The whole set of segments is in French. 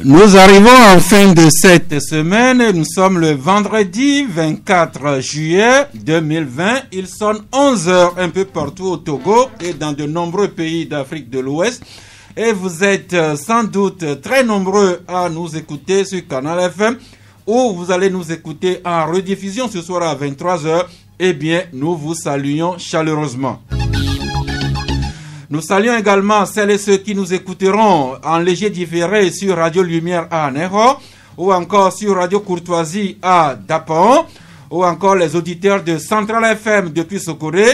Nous arrivons en fin de cette semaine. Nous sommes le vendredi 24 juillet 2020. Il sonne 11 heures un peu partout au Togo et dans de nombreux pays d'Afrique de l'Ouest. Et vous êtes sans doute très nombreux à nous écouter sur Canal FM ou vous allez nous écouter en rediffusion ce soir à 23 heures. Eh bien, nous vous saluons chaleureusement. Nous saluons également celles et ceux qui nous écouteront en léger différé sur Radio Lumière à Anéro, ou encore sur Radio Courtoisie à Dapon, ou encore les auditeurs de Central FM depuis Sokoré,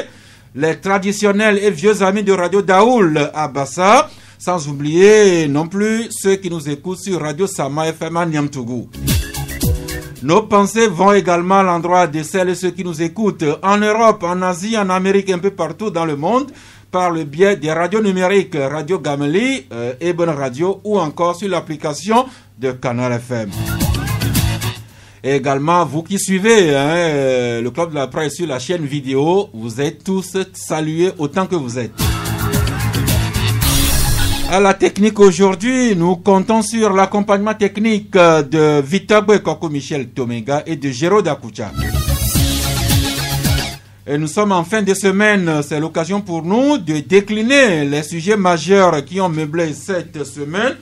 les traditionnels et vieux amis de Radio Daoul à Bassa, sans oublier non plus ceux qui nous écoutent sur Radio Sama FM à Niamtougou. Nos pensées vont également à l'endroit de celles et ceux qui nous écoutent en Europe, en Asie, en Amérique, un peu partout dans le monde, par le biais des radios numériques, Radio Gameli, Ebon Radio ou encore sur l'application de Canal FM. Et également, vous qui suivez le Club de la Presse sur la chaîne vidéo, vous êtes tous salués autant que vous êtes. À la technique aujourd'hui, nous comptons sur l'accompagnement technique de Vitabwe Koko Michel Tomega et de Géraud Dakoucha. Et nous sommes en fin de semaine, c'est l'occasion pour nous de décliner les sujets majeurs qui ont meublé cette semaine.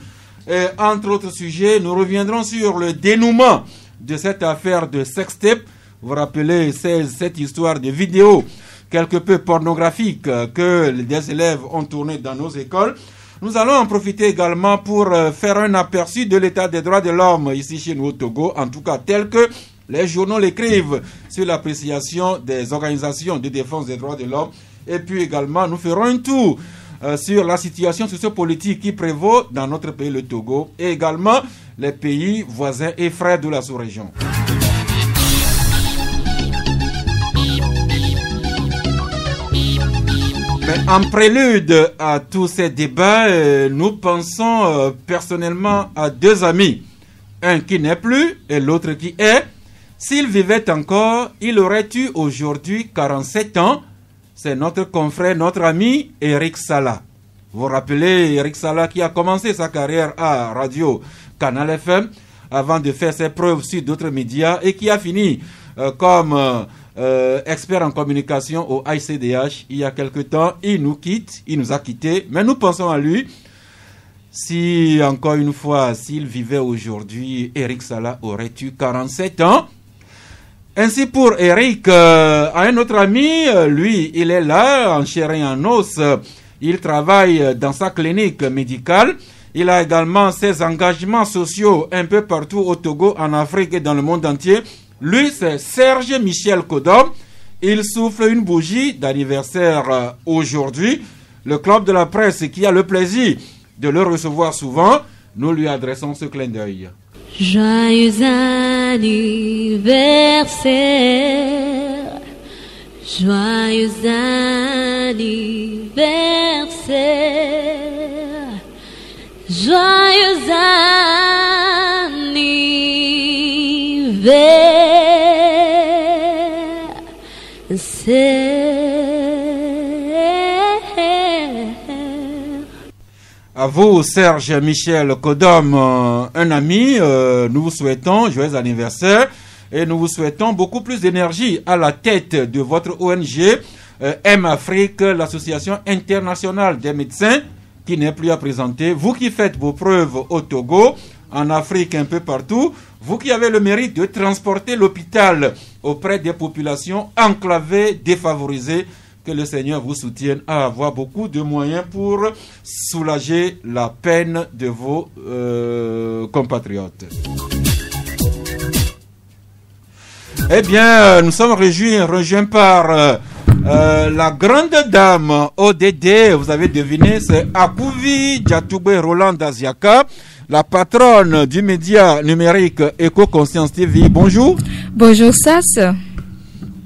Et entre autres sujets, nous reviendrons sur le dénouement de cette affaire de sextape. Vous vous rappelez, c'est cette histoire de vidéo quelque peu pornographique que des élèves ont tourné dans nos écoles. Nous allons en profiter également pour faire un aperçu de l'état des droits de l'homme ici chez nous au Togo, en tout cas tel que les journaux l'écrivent sur l'appréciation des organisations de défense des droits de l'homme. Et puis également, nous ferons un tour sur la situation sociopolitique qui prévaut dans notre pays, le Togo, et également les pays voisins et frères de la sous-région. Mais en prélude à tous ces débats, nous pensons personnellement à deux amis. Un qui n'est plus et l'autre qui est. S'il vivait encore, il aurait eu aujourd'hui 47 ans. C'est notre confrère, notre ami, Eric Sala. Vous vous rappelez Eric Sala qui a commencé sa carrière à Radio Canal FM avant de faire ses preuves sur d'autres médias et qui a fini comme expert en communication au ICDH. Il y a quelque temps, il nous a quittés, mais nous pensons à lui. Si, encore une fois, s'il vivait aujourd'hui, Eric Sala aurait eu 47 ans. Ainsi pour Eric, un autre ami, lui, il est là, en chair et en os. Il travaille dans sa clinique médicale. Il a également ses engagements sociaux un peu partout au Togo, en Afrique et dans le monde entier. Lui, c'est Serge Michel Kodom. Il souffle une bougie d'anniversaire aujourd'hui. Le Club de la Presse, qui a le plaisir de le recevoir souvent, nous lui adressons ce clin d'œil. Joyeux anniversaire, joyeux anniversaire, joyeux anniversaire. À vous, Serge Michel Kodom, un ami, nous vous souhaitons joyeux anniversaire et nous vous souhaitons beaucoup plus d'énergie à la tête de votre ONG M-Afrique, l'association internationale des médecins, qui n'est plus à présenter. Vous qui faites vos preuves au Togo, en Afrique, un peu partout, vous qui avez le mérite de transporter l'hôpital auprès des populations enclavées, défavorisées. Que le Seigneur vous soutienne à avoir beaucoup de moyens pour soulager la peine de vos compatriotes. Eh bien, nous sommes rejoints par la grande dame ODD. Vous avez deviné, c'est Akouvi Djatoubé Roland Daziaka, la patronne du média numérique Eco Conscience TV. Bonjour. Bonjour Sas.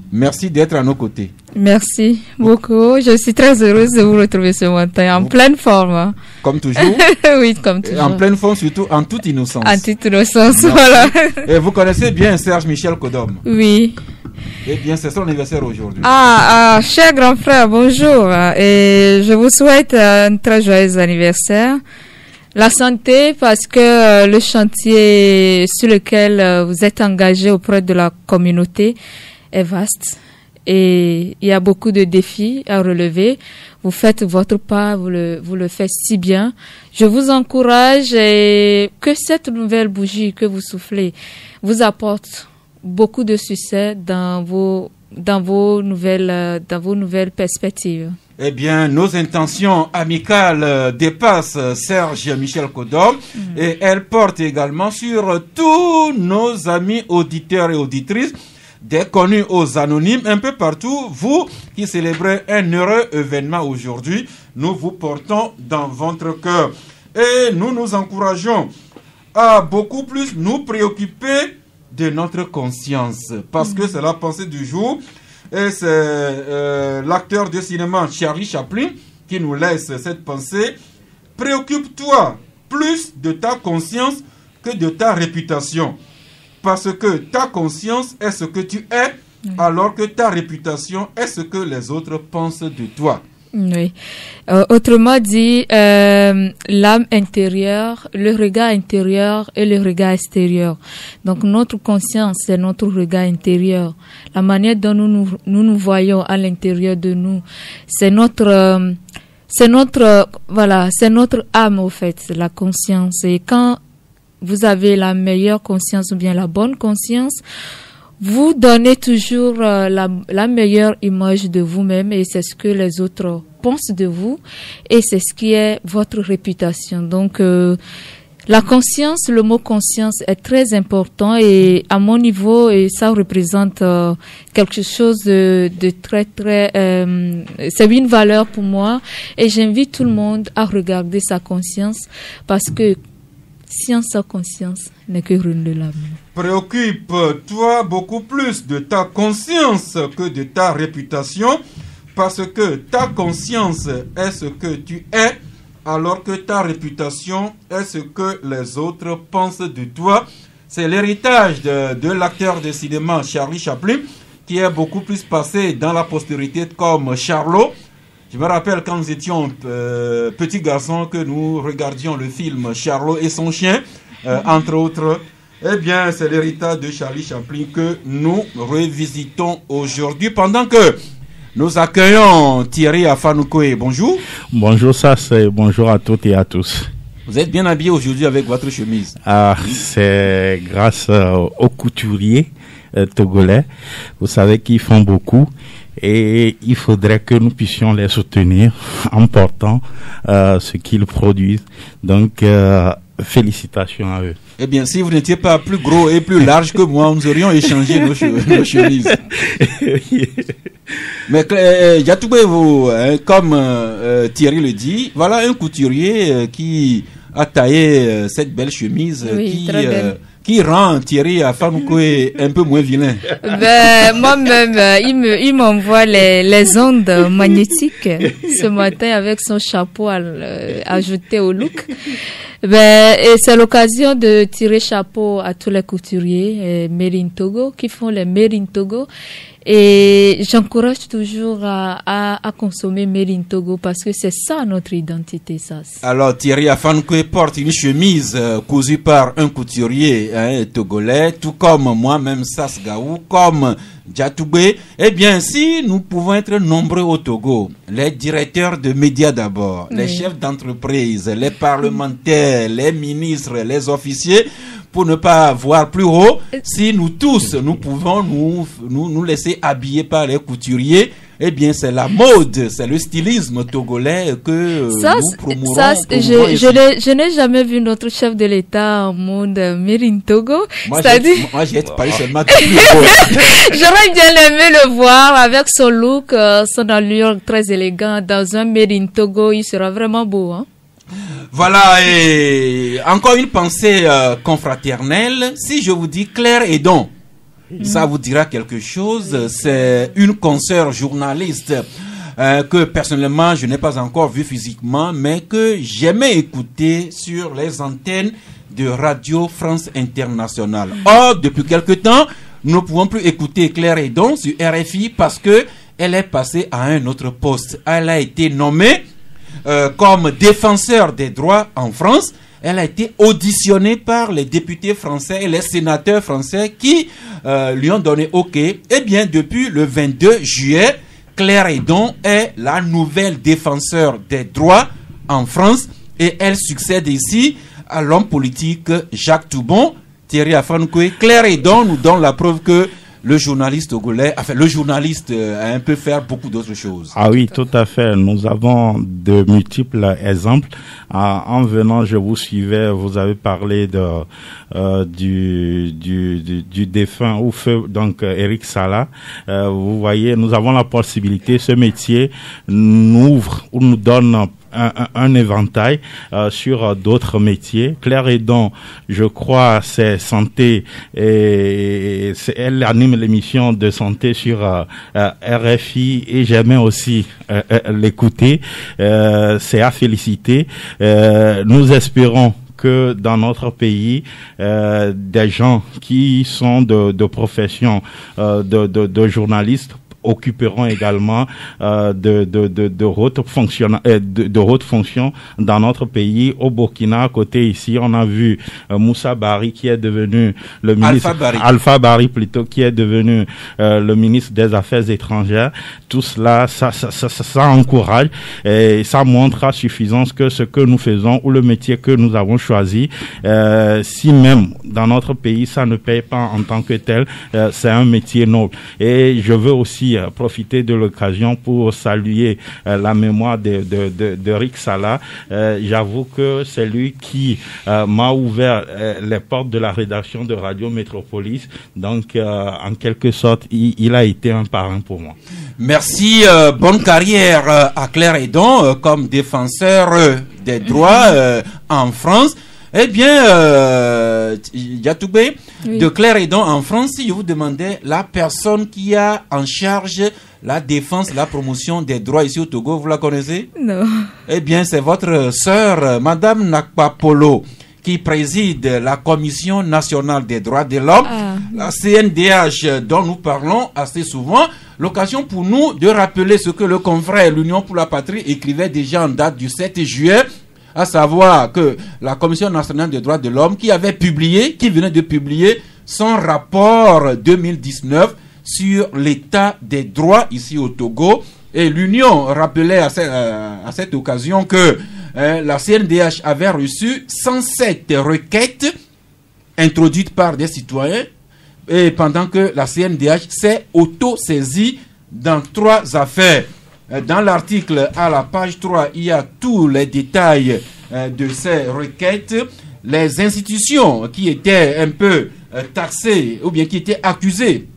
Merci d'être à nos côtés. Merci beaucoup. Je suis très heureuse de vous retrouver ce matin en pleine forme. Comme toujours. Oui, comme toujours. En pleine forme, surtout en toute innocence. En toute innocence, voilà. Et vous connaissez bien Serge Michel Kodom? Oui. Eh bien, c'est son anniversaire aujourd'hui. Cher grand frère, bonjour. Et je vous souhaite un très joyeux anniversaire. La santé, parce que le chantier sur lequel vous êtes engagé auprès de la communauté est vaste. Et il y a beaucoup de défis à relever. Vous faites votre part, vous le faites si bien. Je vous encourage et que cette nouvelle bougie que vous soufflez vous apporte beaucoup de succès dans vos nouvelles perspectives. Eh bien, nos intentions amicales dépassent Serge Michel Kodom et elles portent également sur tous nos amis auditeurs et auditrices, des connus aux anonymes, un peu partout. Vous qui célébrez un heureux événement aujourd'hui, nous vous portons dans votre cœur. Et nous nous encourageons à beaucoup plus nous préoccuper de notre conscience. Parce que c'est la pensée du jour. Et c'est l'acteur de cinéma Charlie Chaplin qui nous laisse cette pensée. Préoccupe-toi plus de ta conscience que de ta réputation. Parce que ta conscience est ce que tu es, alors que ta réputation est ce que les autres pensent de toi. Oui. Autrement dit, l'âme intérieure, le regard intérieur et le regard extérieur. Donc notre conscience, c'est notre regard intérieur. La manière dont nous voyons à l'intérieur de nous, c'est notre âme au fait, la conscience. Et quand vous avez la meilleure conscience ou bien la bonne conscience, vous donnez toujours la meilleure image de vous-même et c'est ce que les autres pensent de vous et c'est ce qui est votre réputation. Donc, la conscience, le mot conscience est très important et à mon niveau, et ça représente quelque chose de très, très... c'est une valeur pour moi et j'invite tout le monde à regarder sa conscience parce que science sans conscience n'est que ruine de l'âme. Préoccupe-toi beaucoup plus de ta conscience que de ta réputation, parce que ta conscience est ce que tu es, alors que ta réputation est ce que les autres pensent de toi. C'est l'héritage de l'acteur de cinéma Charlie Chaplin, qui est beaucoup plus passé dans la postérité comme Charlot. Je me rappelle quand nous étions petits garçons que nous regardions le film Charlot et son chien, entre autres. Eh bien, c'est l'héritage de Charlie Chaplin que nous revisitons aujourd'hui pendant que nous accueillons Thierry Afanoukoé. Bonjour. Bonjour Sassé, bonjour à toutes et à tous. Vous êtes bien habillé aujourd'hui avec votre chemise. C'est grâce aux couturiers togolais. Vous savez qu'ils font beaucoup. Et il faudrait que nous puissions les soutenir en portant ce qu'ils produisent. Donc, félicitations à eux. Eh bien, si vous n'étiez pas plus gros et plus large que moi, nous aurions échangé nos chemises. Mais Yatoubé, vous, comme Thierry le dit, voilà un couturier qui a taillé cette belle chemise qui rend Thierry Afanoukoé un peu moins vilain. Moi-même, il m'envoie les ondes magnétiques ce matin avec son chapeau ajouté au look. Et c'est l'occasion de tirer chapeau à tous les couturiers Made in Togo qui font les Made in Togo. Et j'encourage toujours à consommer Made in Togo parce que c'est ça notre identité, ça. Alors Thierry Afanoukoé porte une chemise cousue par un couturier togolais, tout comme moi-même Sas Gaou, comme Djatoubé. Eh bien, si nous pouvons être nombreux au Togo, les directeurs de médias d'abord, les chefs d'entreprise, les parlementaires, les ministres, les officiers, pour ne pas voir plus haut, si nous tous, nous pouvons nous laisser habiller par les couturiers, eh bien, c'est la mode, c'est le stylisme togolais que nous promourons. Je n'ai jamais vu notre chef de l'État en mode Made in Togo. Moi, j'ai parlé seulement de J'aurais bien aimé le voir avec son look, son allure très élégant dans un Made in Togo. Il sera vraiment beau, hein? Voilà, et encore une pensée confraternelle. Si je vous dis Claire Edon, Ça vous dira quelque chose. C'est une consoeur journaliste que personnellement je n'ai pas encore vue physiquement, mais que j'aimais écouter sur les antennes de Radio France Internationale. Or, depuis quelque temps, nous ne pouvons plus écouter Claire Hédon sur RFI parce que elle est passée à un autre poste. Elle a été nommée comme défenseur des droits en France. Elle a été auditionnée par les députés français et les sénateurs français qui lui ont donné OK. Eh bien, depuis le 22 juillet, Claire Hédon est la nouvelle défenseur des droits en France et elle succède ici à l'homme politique Jacques Toubon. Thierry Afankoué. Claire Hédon nous donne la preuve que le journaliste togolais, le journaliste a un peu faire beaucoup d'autres choses. Ah oui, tout à fait. Nous avons de multiples exemples. En venant, je vous suivais, vous avez parlé du défunt ou feu, donc Eric Sala. Vous voyez, nous avons la possibilité, ce métier nous ouvre ou nous donne un éventail sur d'autres métiers. Claire Hédon, je crois, c'est santé et elle anime l'émission de santé sur RFI et j'aimais aussi l'écouter. C'est à féliciter. Nous espérons que dans notre pays, des gens qui sont de profession de journalistes occuperont également de hautes fonctions dans notre pays. Au Burkina, à côté ici, on a vu Moussa Bari qui est devenu le ministre Alpha Bari plutôt, qui est devenu le ministre des Affaires étrangères. Tout cela, ça encourage et ça montre à suffisance que ce que nous faisons ou le métier que nous avons choisi, si même dans notre pays ça ne paye pas en tant que tel, c'est un métier noble. Et je veux aussi profiter de l'occasion pour saluer la mémoire de Rick Sala. J'avoue que c'est lui qui m'a ouvert les portes de la rédaction de Radio Métropolis. Donc, en quelque sorte, il a été un parrain pour moi. Merci. Bonne carrière à Claire Hédon comme défenseur des droits en France. Eh bien, Yatoubé, oui. De Claire Hédon en France, si je vous demandais la personne qui a en charge la défense, la promotion des droits ici au Togo, vous la connaissez? Non. Eh bien, c'est votre sœur, Madame Nakpa Polo, qui préside la Commission nationale des droits de l'homme, la CNDH dont nous parlons assez souvent. L'occasion pour nous de rappeler ce que le confrère l'Union pour la Patrie écrivait déjà en date du 7 juillet, à savoir que la Commission nationale des droits de l'homme qui venait de publier son rapport 2019 sur l'état des droits ici au Togo. Et l'Union rappelait à cette occasion que la CNDH avait reçu 107 requêtes introduites par des citoyens, et pendant que la CNDH s'est auto-saisie dans 3 affaires. Dans l'article à la page 3, il y a tous les détails de ces requêtes. Les institutions qui étaient un peu taxées ou bien qui étaient accusées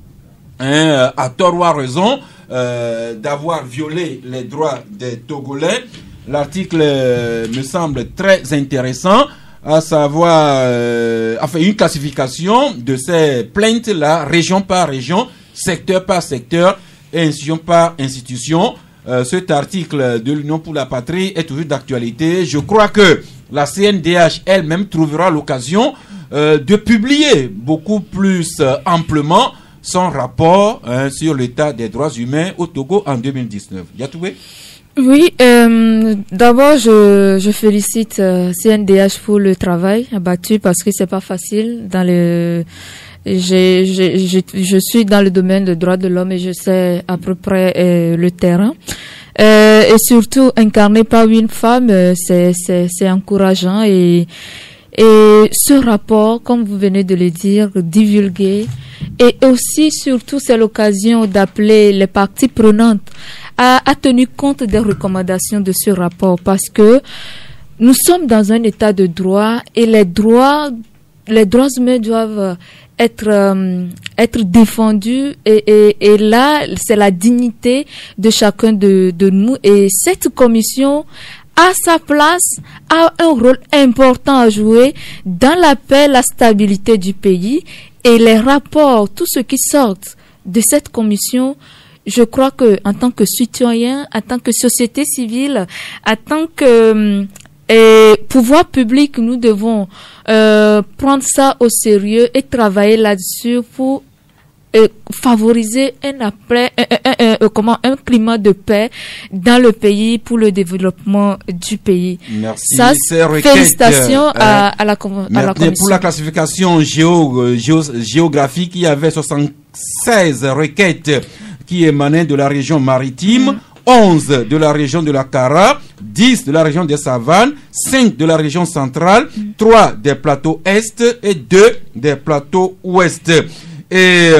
à tort ou à raison d'avoir violé les droits des Togolais. L'article me semble très intéressant, à savoir une classification de ces plaintes-là, région par région, secteur par secteur et institution par institution. Cet article de l'Union pour la Patrie est toujours d'actualité. Je crois que la CNDH elle-même trouvera l'occasion de publier beaucoup plus amplement son rapport sur l'état des droits humains au Togo en 2019. Yatoubé? Oui, d'abord je félicite CNDH pour le travail abattu parce que c'est pas facile dans le. Je suis dans le domaine des droits de l'homme et je sais à peu près le terrain. Et surtout incarné par une femme, c'est encourageant et ce rapport, comme vous venez de le dire, divulgué, et aussi surtout c'est l'occasion d'appeler les parties prenantes à tenir compte des recommandations de ce rapport parce que nous sommes dans un état de droit et les droits humains doivent être défendus et là c'est la dignité de chacun de nous et cette commission à sa place a un rôle important à jouer dans la paix, la stabilité du pays Et les rapports, tout ce qui sort de cette commission, je crois que en tant que citoyen, en tant que société civile, en tant que pouvoir public, nous devons prendre ça au sérieux et travailler là-dessus pour favoriser un climat de paix dans le pays pour le développement du pays. Merci. Ça, félicitations à la commission. Pour la classification géographique, il y avait 76 requêtes qui émanaient de la région maritime, 11 de la région de la Kara, 10 de la région des Savanes, 5 de la région centrale, 3 des plateaux Est et 2 des plateaux Ouest. Et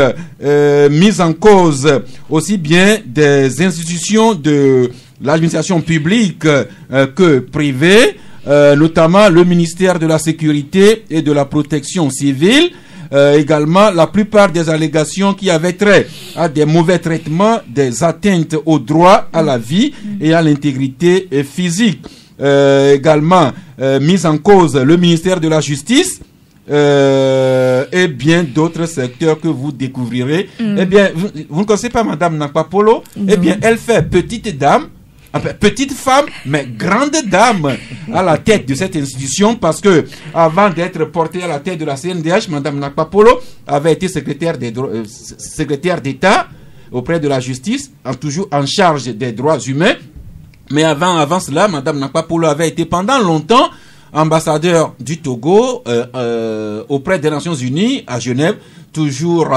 mise en cause aussi bien des institutions de l'administration publique que privée, notamment le ministère de la Sécurité et de la Protection civile. Également, la plupart des allégations qui avaient trait à des mauvais traitements, des atteintes au droit à la vie et à l'intégrité physique. Également, mise en cause le ministère de la Justice, et bien d'autres secteurs que vous découvrirez. Eh bien, vous ne connaissez pas Madame Nakpapolo? Eh bien, elle fait petite dame, petite femme, mais grande dame à la tête de cette institution, parce que avant d'être portée à la tête de la CNDH, Madame Nakpapolo avait été secrétaire d'État auprès de la justice, toujours en charge des droits humains. Mais avant cela, Madame Nakpapolo avait été pendant longtemps ambassadeur du Togo auprès des Nations Unies à Genève, toujours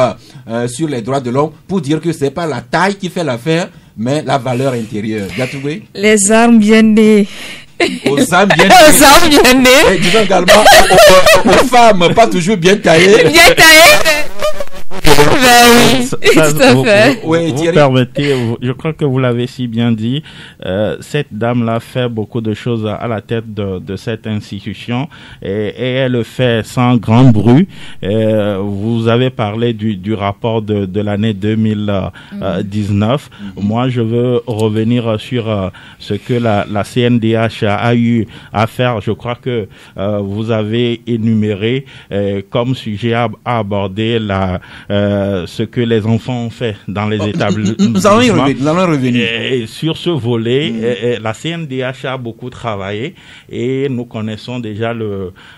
sur les droits de l'homme, pour dire que c'est pas la taille qui fait l'affaire, mais la valeur intérieure. Gatoué? Les armes bien nées. Aux armes bien nées. Aux armes bien nées. Et disons également aux femmes pas toujours bien taillées. Bien taillées. Oui, vous permettez, je crois que vous l'avez si bien dit, cette dame-là fait beaucoup de choses à la tête de cette institution et elle le fait sans grand bruit. Vous avez parlé du rapport de l'année 2019. Moi, je veux revenir sur ce que la CNDH a eu à faire. Je crois que vous avez énuméré comme sujet à aborder ce que les enfants ont fait dans les établissements. Nous allons revenir. Et sur ce volet, la CNDH a beaucoup travaillé et nous connaissons déjà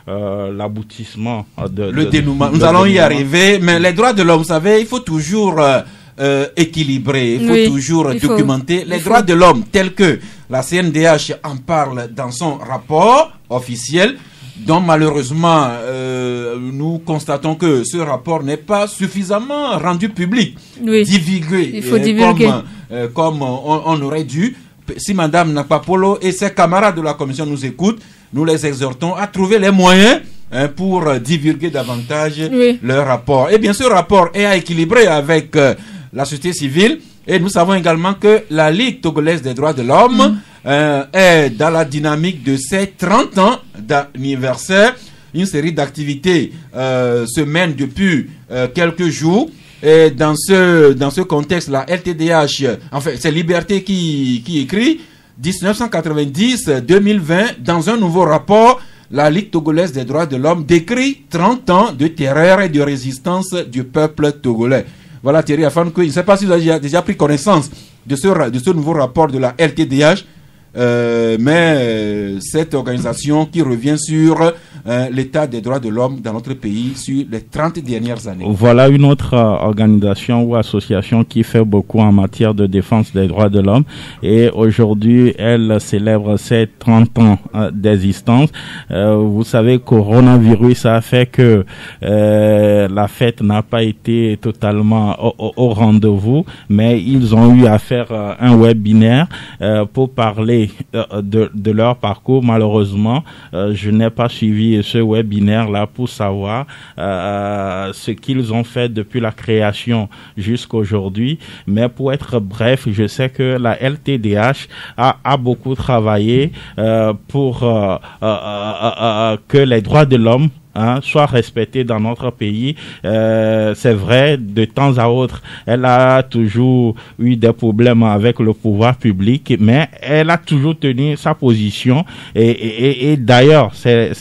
l'aboutissement le dénouement. Nous allons y arriver, mais les droits de l'homme, vous savez, il faut toujours équilibrer, il faut toujours documenter les droits de l'homme tels que la CNDH en parle dans son rapport officiel, dont malheureusement nous constatons que ce rapport n'est pas suffisamment rendu public, divulgué. Il faut divulguer comme on aurait dû. Si Madame Nakpapolo et ses camarades de la commission nous écoutent, nous les exhortons à trouver les moyens pour divulguer davantage leur rapport. Et bien, ce rapport est à équilibrer avec la société civile, et nous savons également que la Ligue togolaise des droits de l'homme est dans la dynamique de ses 30 ans d'anniversaire. Une série d'activités se mène depuis quelques jours. Et dans ce contexte, la LTDH, enfin, c'est Liberté qui écrit 1990-2020, dans un nouveau rapport, la Ligue togolaise des droits de l'homme décrit 30 ans de terreur et de résistance du peuple togolais. Voilà, Thierry Afan, je ne sais pas si vous avez déjà pris connaissance de ce nouveau rapport de la LTDH, mais cette organisation qui revient sur l'état des droits de l'homme dans notre pays sur les 30 dernières années. Voilà une autre organisation ou association qui fait beaucoup en matière de défense des droits de l'homme, et aujourd'hui elle célèbre ses 30 ans d'existence. Vous savez, coronavirus a fait que la fête n'a pas été totalement au rendez-vous, mais ils ont eu à faire un webinaire pour parler de leur parcours. Malheureusement, je n'ai pas suivi ce webinaire-là pour savoir ce qu'ils ont fait depuis la création jusqu'à aujourd'hui. Mais pour être bref, je sais que la LTDH a beaucoup travaillé pour que les droits de l'homme soit respectée dans notre pays. C'est vrai, de temps à autre, elle a toujours eu des problèmes avec le pouvoir public, mais elle a toujours tenu sa position et d'ailleurs, c'est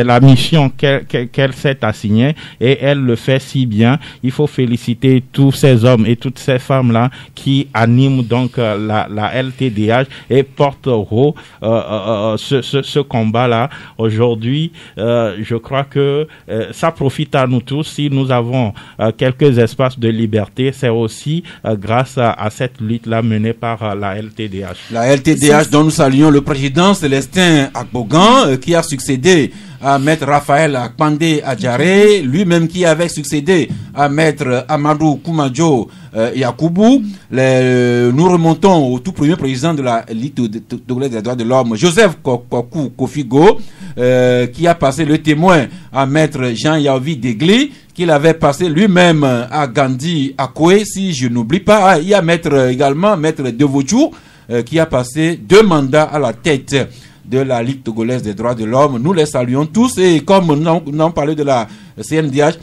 la mission qu'elle s'est assignée et elle le fait si bien. Il faut féliciter tous ces hommes et toutes ces femmes-là qui animent donc la LTDH et portent haut ce combat-là. Aujourd'hui, je crois que ça profite à nous tous. Si nous avons quelques espaces de liberté, c'est aussi grâce à cette lutte-là menée par la LTDH. La LTDH dont nous saluons le président Célestin Akbogan qui a succédé à Maître Raphaël Akpandé Adjaré, lui-même qui avait succédé à Maître Amadou Koumadjo Yakoubou. Nous remontons au tout premier président de la Ligue togolaise des droits de l'homme, Joseph Kokou Kofigo, qui a passé le témoin à Maître Jean Yaovi Degli, qu'il avait passé lui-même à Gandhi Akoué, si je n'oublie pas. Il y a également Maître Devochou, qui a passé 2 mandats à la tête de la Ligue togolaise des droits de l'homme. Nous les saluons tous et comme nous avons parlé de la CNDH,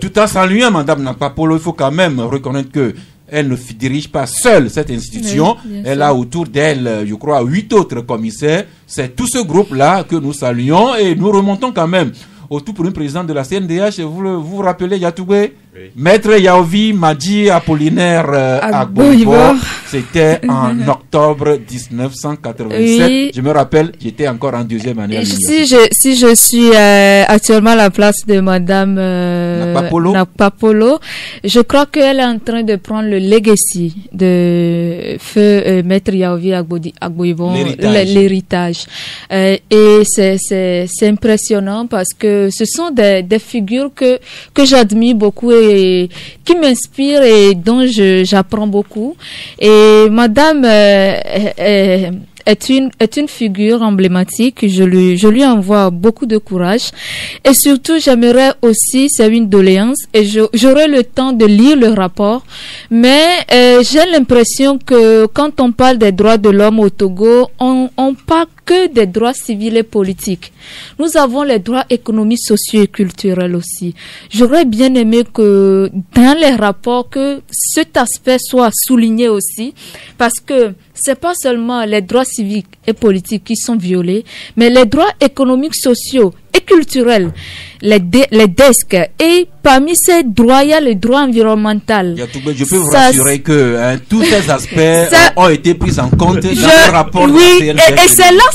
tout en saluant Madame Nakpapolo, il faut quand même reconnaître que elle ne dirige pas seule cette institution. Oui, elle a autour d'elle, je crois, 8 autres commissaires. C'est tout ce groupe-là que nous saluons et nous remontons quand même au tout premier président de la CNDH. Vous vous rappelez Yatoubé? Oui. Maître Yaovi Madji Apollinaire Agboibo, c'était en octobre 1987. Oui. Je me rappelle, j'étais encore en 2e année. Si je suis actuellement à la place de Madame Nakpapolo, je crois qu'elle est en train de prendre le legacy de feu Maître Yaovi Agboibo, l'héritage. Et c'est impressionnant parce que ce sont des figures que j'admire beaucoup et qui m'inspire et dont j'apprends beaucoup. Et Madame est une figure emblématique. Je lui envoie beaucoup de courage. Et surtout, j'aimerais aussi, c'est une doléance, et j'aurai le temps de lire le rapport. Mais j'ai l'impression que quand on parle des droits de l'homme au Togo, on parle que des droits civils et politiques. Nous avons les droits économiques, sociaux et culturels aussi. J'aurais bien aimé que dans les rapports, que cet aspect soit souligné aussi, parce que c'est pas seulement les droits civiques et politiques qui sont violés, mais les droits économiques, sociaux et culturels, les desks. Et parmi ces droits, il y a le droit environnemental. Je peux vous rassurer que tous ces aspects ont été pris en compte dans le rapport. Oui, et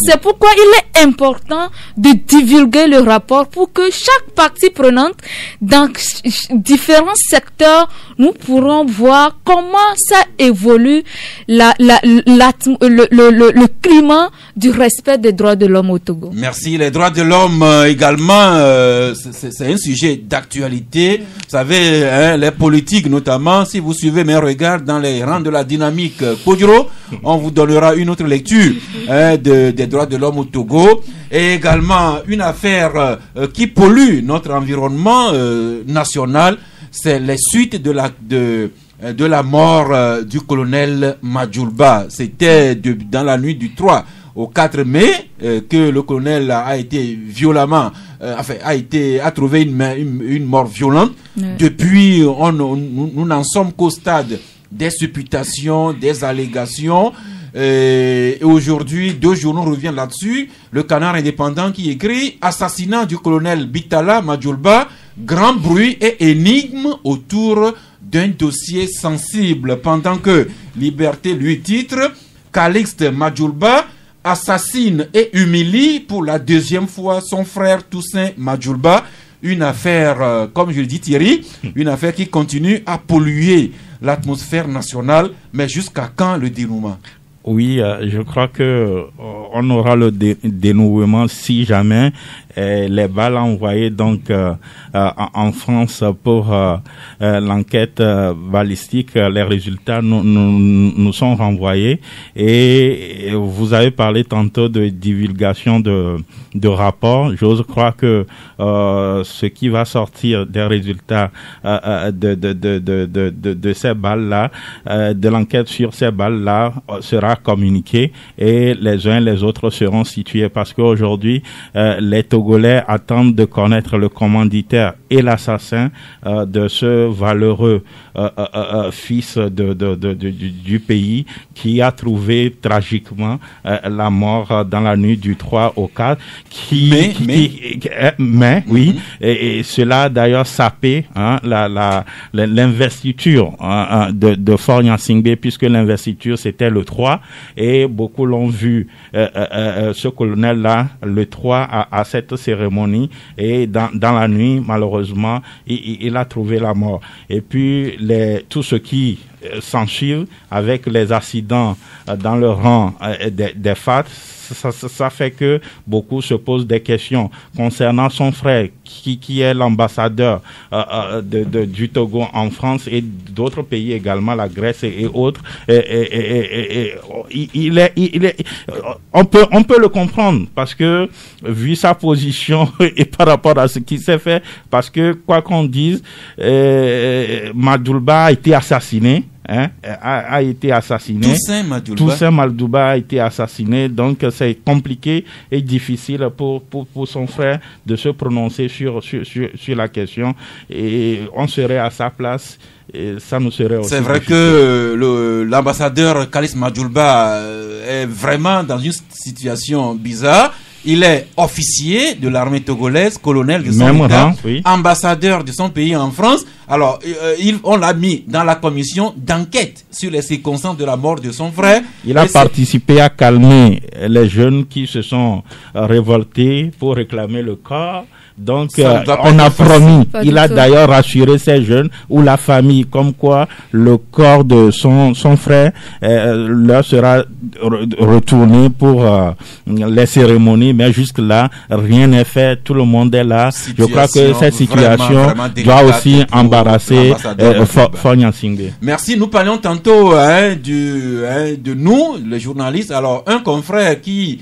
c'est pourquoi il est important de divulguer le rapport pour que chaque partie prenante dans différents secteurs, nous pourrons voir comment ça évolue le climat du respect des droits de l'homme au Togo. Merci. Les droits de l'homme également, c'est un sujet d'actualité. Vous savez, les politiques notamment, si vous suivez mes regards dans les rangs de la dynamique Kodjuro, on vous donnera une autre lecture des droits de l'homme au Togo. Et également une affaire qui pollue notre environnement national, c'est les suites de la mort du colonel Madjoulba. C'était dans la nuit du 3 au 4 mai que le colonel a été violemment, a trouvé une mort violente. Ouais. Depuis, nous n'en sommes qu'au stade des supputations, des allégations. Et aujourd'hui, 2 journaux reviennent là-dessus. Le Canard indépendant qui écrit « Assassinat du colonel Bitala Madjoulba, grand bruit et énigme autour d'un dossier sensible ». Pendant que Liberté lui titre « Calixte Madjoulba assassine et humilie pour la 2e fois son frère Toussaint Madjoulba ». Une affaire, comme je le dis Thierry, une affaire qui continue à polluer l'atmosphère nationale. Mais jusqu'à quand le dénouement? Oui, je crois que on aura le dénouement si jamais les balles envoyées donc en France pour l'enquête balistique, les résultats nous sont renvoyés. Et vous avez parlé tantôt de divulgation de rapports. J'ose croire que ce qui va sortir des résultats de ces balles-là, de l'enquête sur ces balles-là, sera sera communiqué et les uns et les autres seront situés parce qu'aujourd'hui, les Togolais attendent de connaître le commanditaire et l'assassin de ce valeureux fils du pays qui a trouvé tragiquement la mort dans la nuit du 3 au 4. Oui, et cela a d'ailleurs sapé l'investiture de Faure Gnassingbé, puisque l'investiture c'était le 3 et beaucoup l'ont vu ce colonel-là le 3 à cette cérémonie et dans la nuit malheureusement il a trouvé la mort. Et puis tout ce qui s'ensuit avec les accidents dans le rang des FAT, ça fait que beaucoup se posent des questions concernant son frère qui est l'ambassadeur du Togo en France et d'autres pays également, la Grèce et autres. On peut le comprendre parce que vu sa position et par rapport à ce qui s'est fait, parce que quoi qu'on dise, Madulba a été assassiné. A été assassiné. Toussaint Madulba a été assassiné, donc c'est compliqué et difficile pour son frère de se prononcer sur la question et on serait à sa place et ça nous serait aussi. C'est vrai difficile. Que l'ambassadeur Kalis Madulba est vraiment dans une situation bizarre. Il est officier de l'armée togolaise, colonel de son état, ambassadeur de son pays en France. Alors, on l'a mis dans la commission d'enquête sur les circonstances de la mort de son frère. Il a participé à calmer les jeunes qui se sont révoltés pour réclamer le corps. Donc, on a promis, il a d'ailleurs rassuré ces jeunes ou la famille comme quoi le corps de son frère leur sera retourné pour les cérémonies, mais jusque-là, rien n'est fait, tout le monde est là. Je crois que cette situation doit aussi embarrasser Faure Gnassingbé. Merci, nous parlions tantôt de nous, les journalistes. Alors, un confrère qui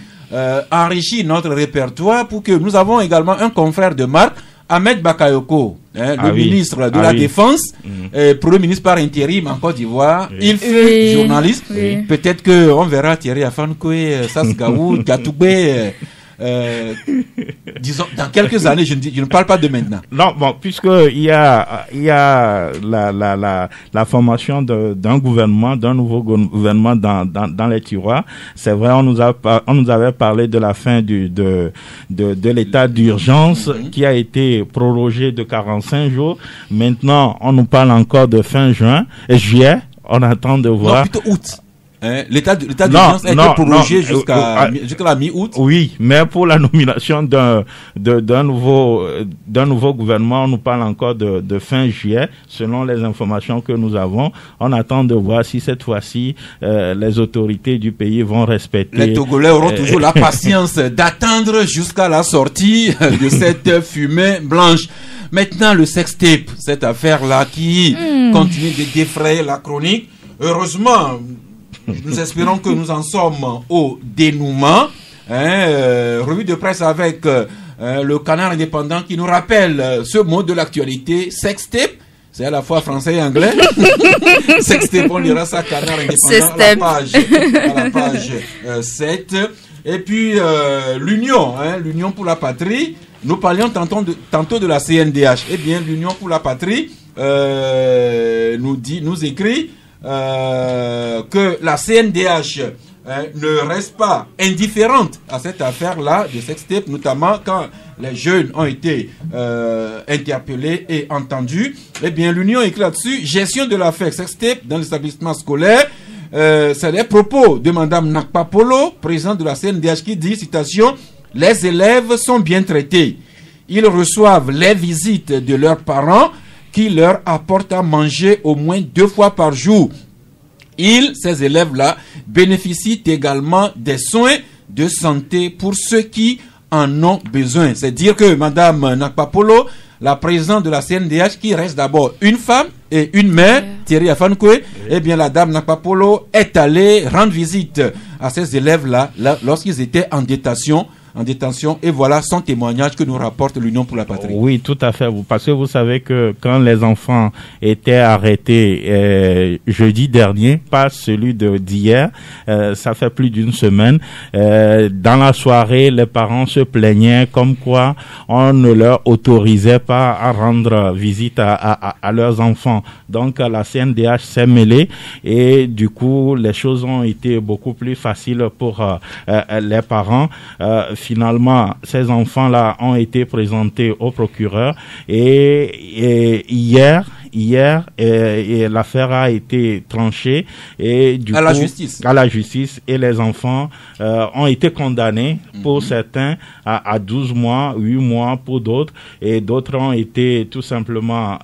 enrichit notre répertoire pour que nous avons également un confrère de marque, Ahmed Bakayoko, ministre de la Défense, Premier ministre par intérim en Côte d'Ivoire. Il fut journaliste. Peut-être qu'on verra Thierry Afankoué, Sasgaou, Gatoubé. Disons dans quelques années, je ne parle pas de maintenant. Non, bon, puisque il y a la formation d'un gouvernement, d'un nouveau gouvernement dans les tiroirs. C'est vrai, on nous avait parlé de la fin de l'état d'urgence qui a été prorogé de 45 jours. Maintenant, on nous parle encore de fin juillet. On attend de voir. Non, plutôt août. L'état d'urgence a été prolongé jusqu'à la mi-août. Oui, mais pour la nomination d'un nouveau gouvernement, on nous parle encore de fin juillet, selon les informations que nous avons. On attend de voir si cette fois-ci les autorités du pays vont respecter. Les Togolais auront toujours la patience d'attendre jusqu'à la sortie de cette fumée blanche. Maintenant, le sextape, cette affaire-là qui continue de défrayer la chronique. Heureusement, nous espérons que nous en sommes au dénouement. Revue de presse avec le Canard indépendant qui nous rappelle ce mot de l'actualité, sextape. C'est à la fois français et anglais. Sextape, on lira ça, Canard indépendant, à la page 7. Et puis l'Union, l'Union pour la patrie. Nous parlions tantôt de la CNDH. Eh bien, l'Union pour la patrie nous écrit que la CNDH ne reste pas indifférente à cette affaire-là de sextape, notamment quand les jeunes ont été interpellés et entendus. Eh bien, l'Union écrit là-dessus, gestion de l'affaire sextape dans l'établissement scolaire. C'est les propos de Madame Nakpa Polo, présidente de la CNDH, qui dit, citation, « Les élèves sont bien traités. Ils reçoivent les visites de leurs parents qui leur apportent à manger au moins 2 fois par jour. Ces élèves-là, bénéficient également des soins de santé pour ceux qui en ont besoin. » C'est dire que Madame Nakpa Polo, la présidente de la CNDH, qui reste d'abord une femme et une mère, Thierry Afankoué, eh bien la dame Nakpa Polo est allée rendre visite à ces élèves-là lorsqu'ils étaient en détention en détention. Et voilà son témoignage que nous rapporte l'Union pour la Patrie. Oui, tout à fait. Parce que vous savez que quand les enfants étaient arrêtés jeudi dernier, pas celui d'hier, ça fait plus d'une semaine, dans la soirée, les parents se plaignaient comme quoi on ne leur autorisait pas à rendre visite à leurs enfants. Donc la CNDH s'est mêlée et du coup les choses ont été beaucoup plus faciles pour les parents. Finalement, ces enfants-là ont été présentés au procureur et hier l'affaire a été tranchée et du coup à la justice et les enfants ont été condamnés pour certains à 12 mois, 8 mois pour d'autres, et d'autres ont été tout simplement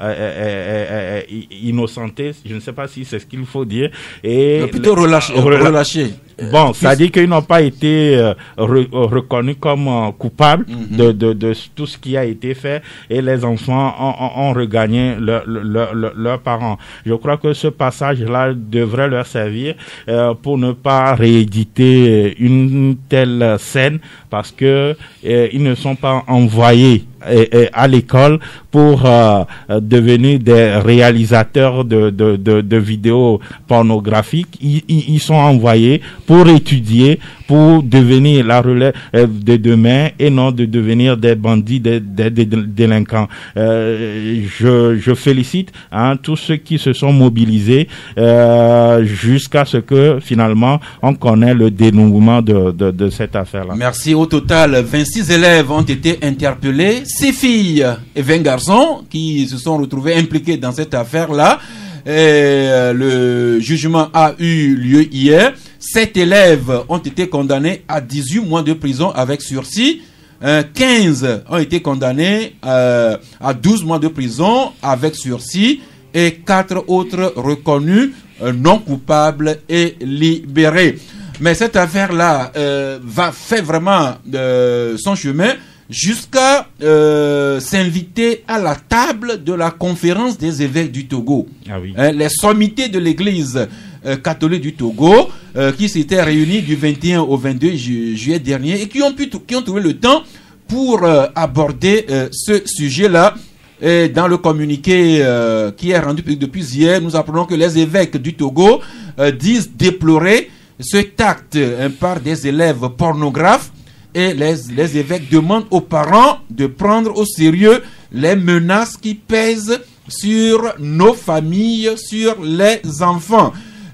innocentés, je ne sais pas si c'est ce qu'il faut dire, et plutôt relâchés. Bon, ça dit qu'ils n'ont pas été reconnus comme coupables de tout ce qui a été fait, et les enfants ont regagné leurs parents. Je crois que ce passage-là devrait leur servir pour ne pas rééditer une telle scène, parce que ils ne sont pas envoyés à l'école pour devenir des réalisateurs de vidéos pornographiques. Ils sont envoyés pour étudier, pour devenir la relève de demain et non de devenir des bandits, des délinquants. Je félicite tous ceux qui se sont mobilisés jusqu'à ce que finalement on connaît le dénouement de cette affaire-là. Merci. Au total, 26 élèves ont été interpellés, 6 filles et 20 garçons qui se sont retrouvés impliqués dans cette affaire-là. Le jugement a eu lieu hier. 7 élèves ont été condamnés à 18 mois de prison avec sursis. 15 ont été condamnés à 12 mois de prison avec sursis et 4 autres reconnus non coupables et libérés. Mais cette affaire-là va faire vraiment son chemin jusqu'à s'inviter à la table de la conférence des évêques du Togo. Ah oui. Les sommités de l'église catholique du Togo qui s'étaient réunis du 21 au 22 juillet dernier et qui ont trouvé le temps pour aborder ce sujet-là. Et dans le communiqué qui est rendu public depuis hier, nous apprenons que les évêques du Togo disent déplorer cet acte par des élèves pornographes, et les évêques demandent aux parents de prendre au sérieux les menaces qui pèsent sur nos familles, sur les enfants.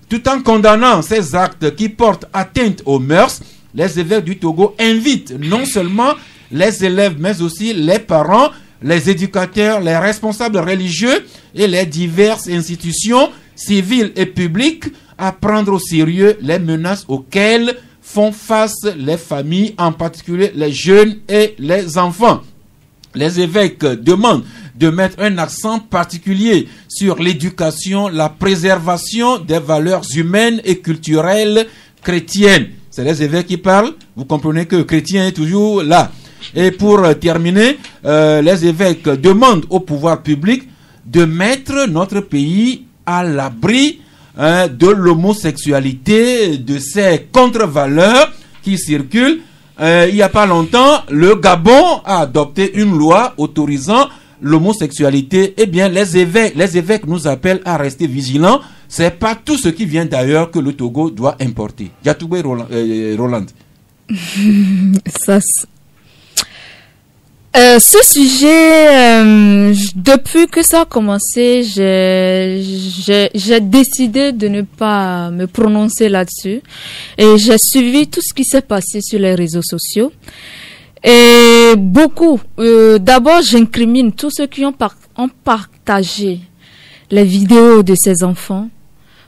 Tout en condamnant ces actes qui portent atteinte aux mœurs, les évêques du Togo invitent non seulement les élèves, mais aussi les parents, les éducateurs, les responsables religieux et les diverses institutions civiles et publiques à prendre au sérieux les menaces auxquelles font face les familles, en particulier les jeunes et les enfants. Les évêques demandent de mettre un accent particulier sur l'éducation, la préservation des valeurs humaines et culturelles chrétiennes. C'est les évêques qui parlent. Vous comprenez que chrétien est toujours là. Et pour terminer, les évêques demandent au pouvoir public de mettre notre pays à l'abri de l'homosexualité, de ces contre-valeurs qui circulent. Il n'y a pas longtemps, le Gabon a adopté une loi autorisant l'homosexualité. Eh bien, les évêques nous appellent à rester vigilants. C'est pas tout ce qui vient d'ailleurs que le Togo doit importer. Yatoubé Roland. Ce sujet, depuis que ça a commencé, j'ai décidé de ne pas me prononcer là-dessus. Et j'ai suivi tout ce qui s'est passé sur les réseaux sociaux. Et beaucoup, d'abord j'incrimine tous ceux qui ont partagé les vidéos de ces enfants.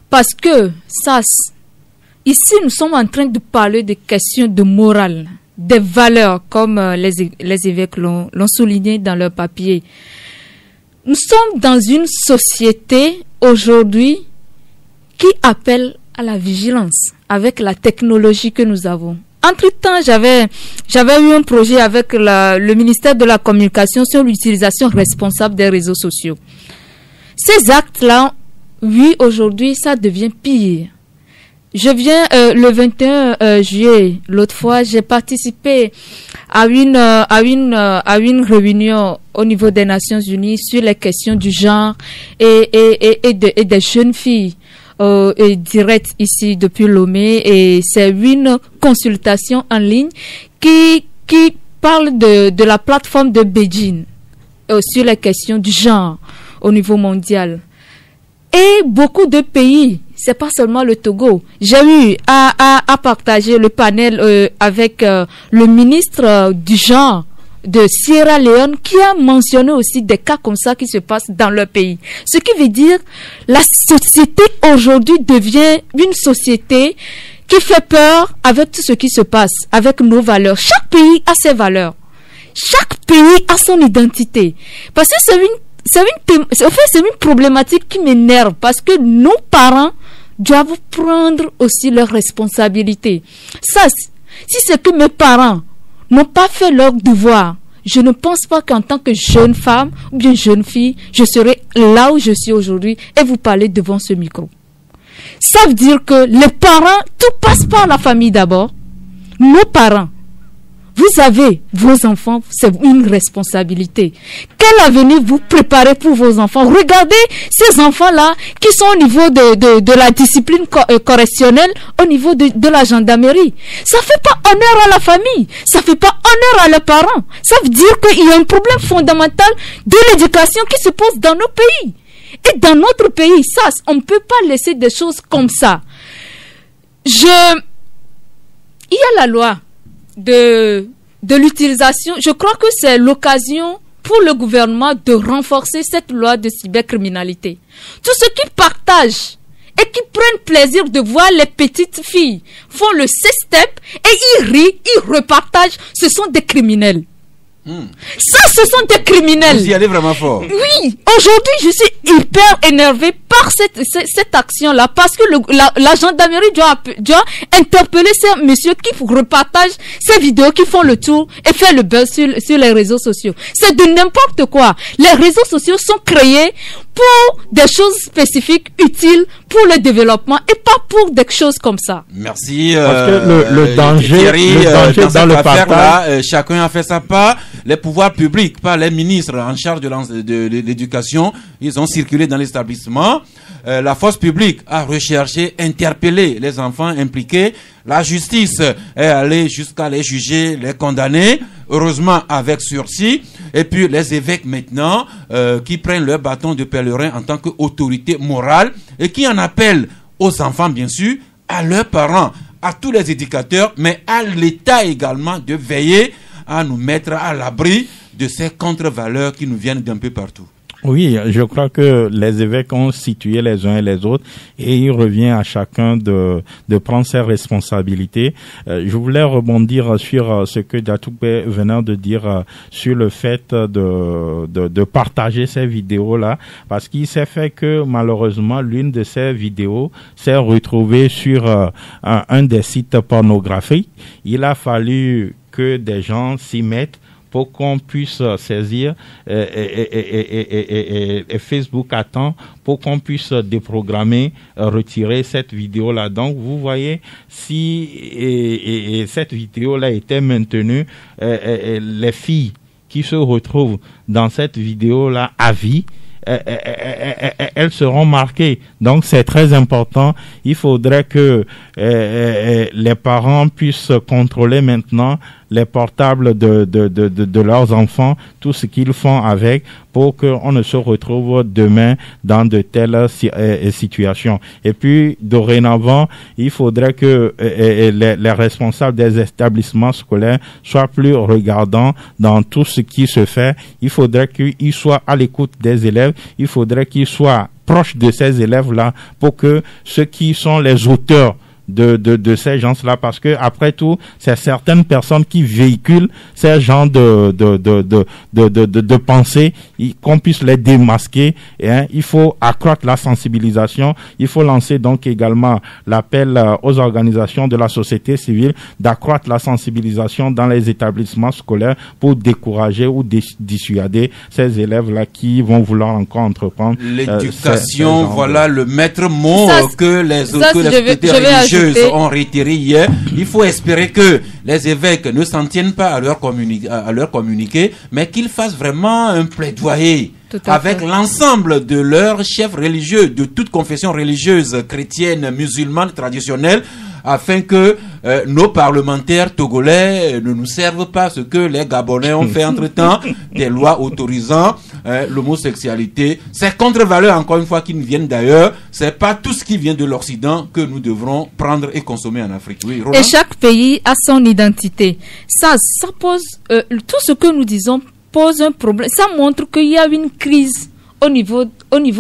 Parce que, ici nous sommes en train de parler de questions de morale, des valeurs, comme les évêques l'ont souligné dans leur papier. Nous sommes dans une société aujourd'hui qui appelle à la vigilance avec la technologie que nous avons. Entre-temps, j'avais eu un projet avec le ministère de la Communication sur l'utilisation responsable des réseaux sociaux. Ces actes-là, oui, aujourd'hui, ça devient pire. Je viens le 21 juillet. L'autre fois, j'ai participé à une réunion au niveau des Nations Unies sur les questions du genre et des jeunes filles. Direct ici depuis Lomé, et c'est une consultation en ligne qui parle de la plateforme de Beijing sur les questions du genre au niveau mondial. Et beaucoup de pays, c'est pas seulement le Togo. J'ai eu à partager le panel avec le ministre du genre de Sierra Leone, qui a mentionné aussi des cas comme ça qui se passent dans leur pays. Ce qui veut dire la société aujourd'hui devient une société qui fait peur avec tout ce qui se passe, avec nos valeurs. Chaque pays a ses valeurs. Chaque pays a son identité. Parce que c'est une problématique qui m'énerve, parce que nos parents doivent prendre aussi leurs responsabilités. Ça, si c'est que mes parents n'ont pas fait leur devoir, je ne pense pas qu'en tant que jeune femme ou bien jeune fille, je serai là où je suis aujourd'hui et vous parler devant ce micro. Ça veut dire que les parents, tout passe par la famille d'abord. Nos parents, vous avez vos enfants, c'est une responsabilité. Quel avenir vous préparez pour vos enfants? Regardez ces enfants-là qui sont au niveau de la discipline correctionnelle, au niveau de la gendarmerie. Ça fait pas honneur à la famille, ça fait pas honneur à leurs parents. Ça veut dire qu'il y a un problème fondamental de l'éducation qui se pose dans nos pays. Et dans notre pays, ça, on ne peut pas laisser des choses comme ça. Il y a la loi de l'utilisation. Je crois que c'est l'occasion pour le gouvernement de renforcer cette loi de cybercriminalité. Tous ceux qui partagent et qui prennent plaisir de voir les petites filles font le C-step et ils rient, ils repartagent, ce sont des criminels. Ça, ce sont des criminels. Vous y allez vraiment fort. Oui, aujourd'hui, je suis hyper énervé par cette action-là, parce que la gendarmerie doit interpeller ces messieurs qui repartagent ces vidéos, qui font le tour et faire le buzz sur les réseaux sociaux. C'est de n'importe quoi. Les réseaux sociaux sont créés pour des choses spécifiques, utiles pour le développement et pas pour des choses comme ça. Merci. Parce que le danger, Thierry, dans cette le affaire-là, chacun a fait sa part. Les pouvoirs publics, pas les ministres en charge de l'éducation, ils ont circulé dans l'établissement. La force publique a recherché, interpellé les enfants impliqués. La justice est allée jusqu'à les juger, les condamner, heureusement avec sursis. Et puis les évêques maintenant qui prennent leur bâton de pèlerin en tant qu'autorité morale et qui en appellent aux enfants, bien sûr, à leurs parents, à tous les éducateurs, mais à l'État également de veiller à nous mettre à l'abri de ces contre-valeurs qui nous viennent d'un peu partout. Oui, je crois que les évêques ont situé les uns et les autres et il revient à chacun de prendre ses responsabilités. Je voulais rebondir sur ce que Diatoukpe venait de dire sur le fait de partager ces vidéos-là, parce qu'il s'est fait que malheureusement l'une de ces vidéos s'est retrouvée sur un des sites pornographiques. Il a fallu que des gens s'y mettent pour qu'on puisse saisir et Facebook attend pour qu'on puisse déprogrammer, retirer cette vidéo-là. Donc, vous voyez, si cette vidéo-là était maintenue, les filles qui se retrouvent dans cette vidéo-là à vie, elles seront marquées. Donc c'est très important. Il faudrait que les parents puissent contrôler maintenant les portables de leurs enfants, tout ce qu'ils font avec, pour qu'on ne se retrouve demain dans de telles situations. Et puis dorénavant, il faudrait que les responsables des établissements scolaires soient plus regardants dans tout ce qui se fait. Il faudrait qu'ils soient à l'écoute des élèves. Il faudrait qu'ils soient proches de ces élèves-là pour que ceux qui sont les auteurs de ces gens-là, parce que après tout, c'est certaines personnes qui véhiculent ces genres de pensées, qu'on puisse les démasquer. Et, il faut accroître la sensibilisation. Il faut lancer donc également l'appel aux organisations de la société civile d'accroître la sensibilisation dans les établissements scolaires pour décourager ou dissuader ces élèves-là qui vont vouloir encore entreprendre. L'éducation, voilà le maître mot que les autorités religieuses religieuses ont réitéré hier. Il faut espérer que les évêques ne s'en tiennent pas à leur communiqué, mais qu'ils fassent vraiment un plaidoyer avec l'ensemble de leurs chefs religieux, de toute confession religieuse, chrétienne, musulmane, traditionnelle, afin que nos parlementaires togolais ne nous servent pas ce que les Gabonais ont fait entre-temps, des lois autorisant l'homosexualité. Ces contre-valeurs, encore une fois, qui nous viennent d'ailleurs, c'est pas tout ce qui vient de l'Occident que nous devrons prendre et consommer en Afrique. Oui, Roland? Et chaque pays a son identité. Ça pose, tout ce que nous disons pose un problème. Ça montre qu'il y a une crise au niveau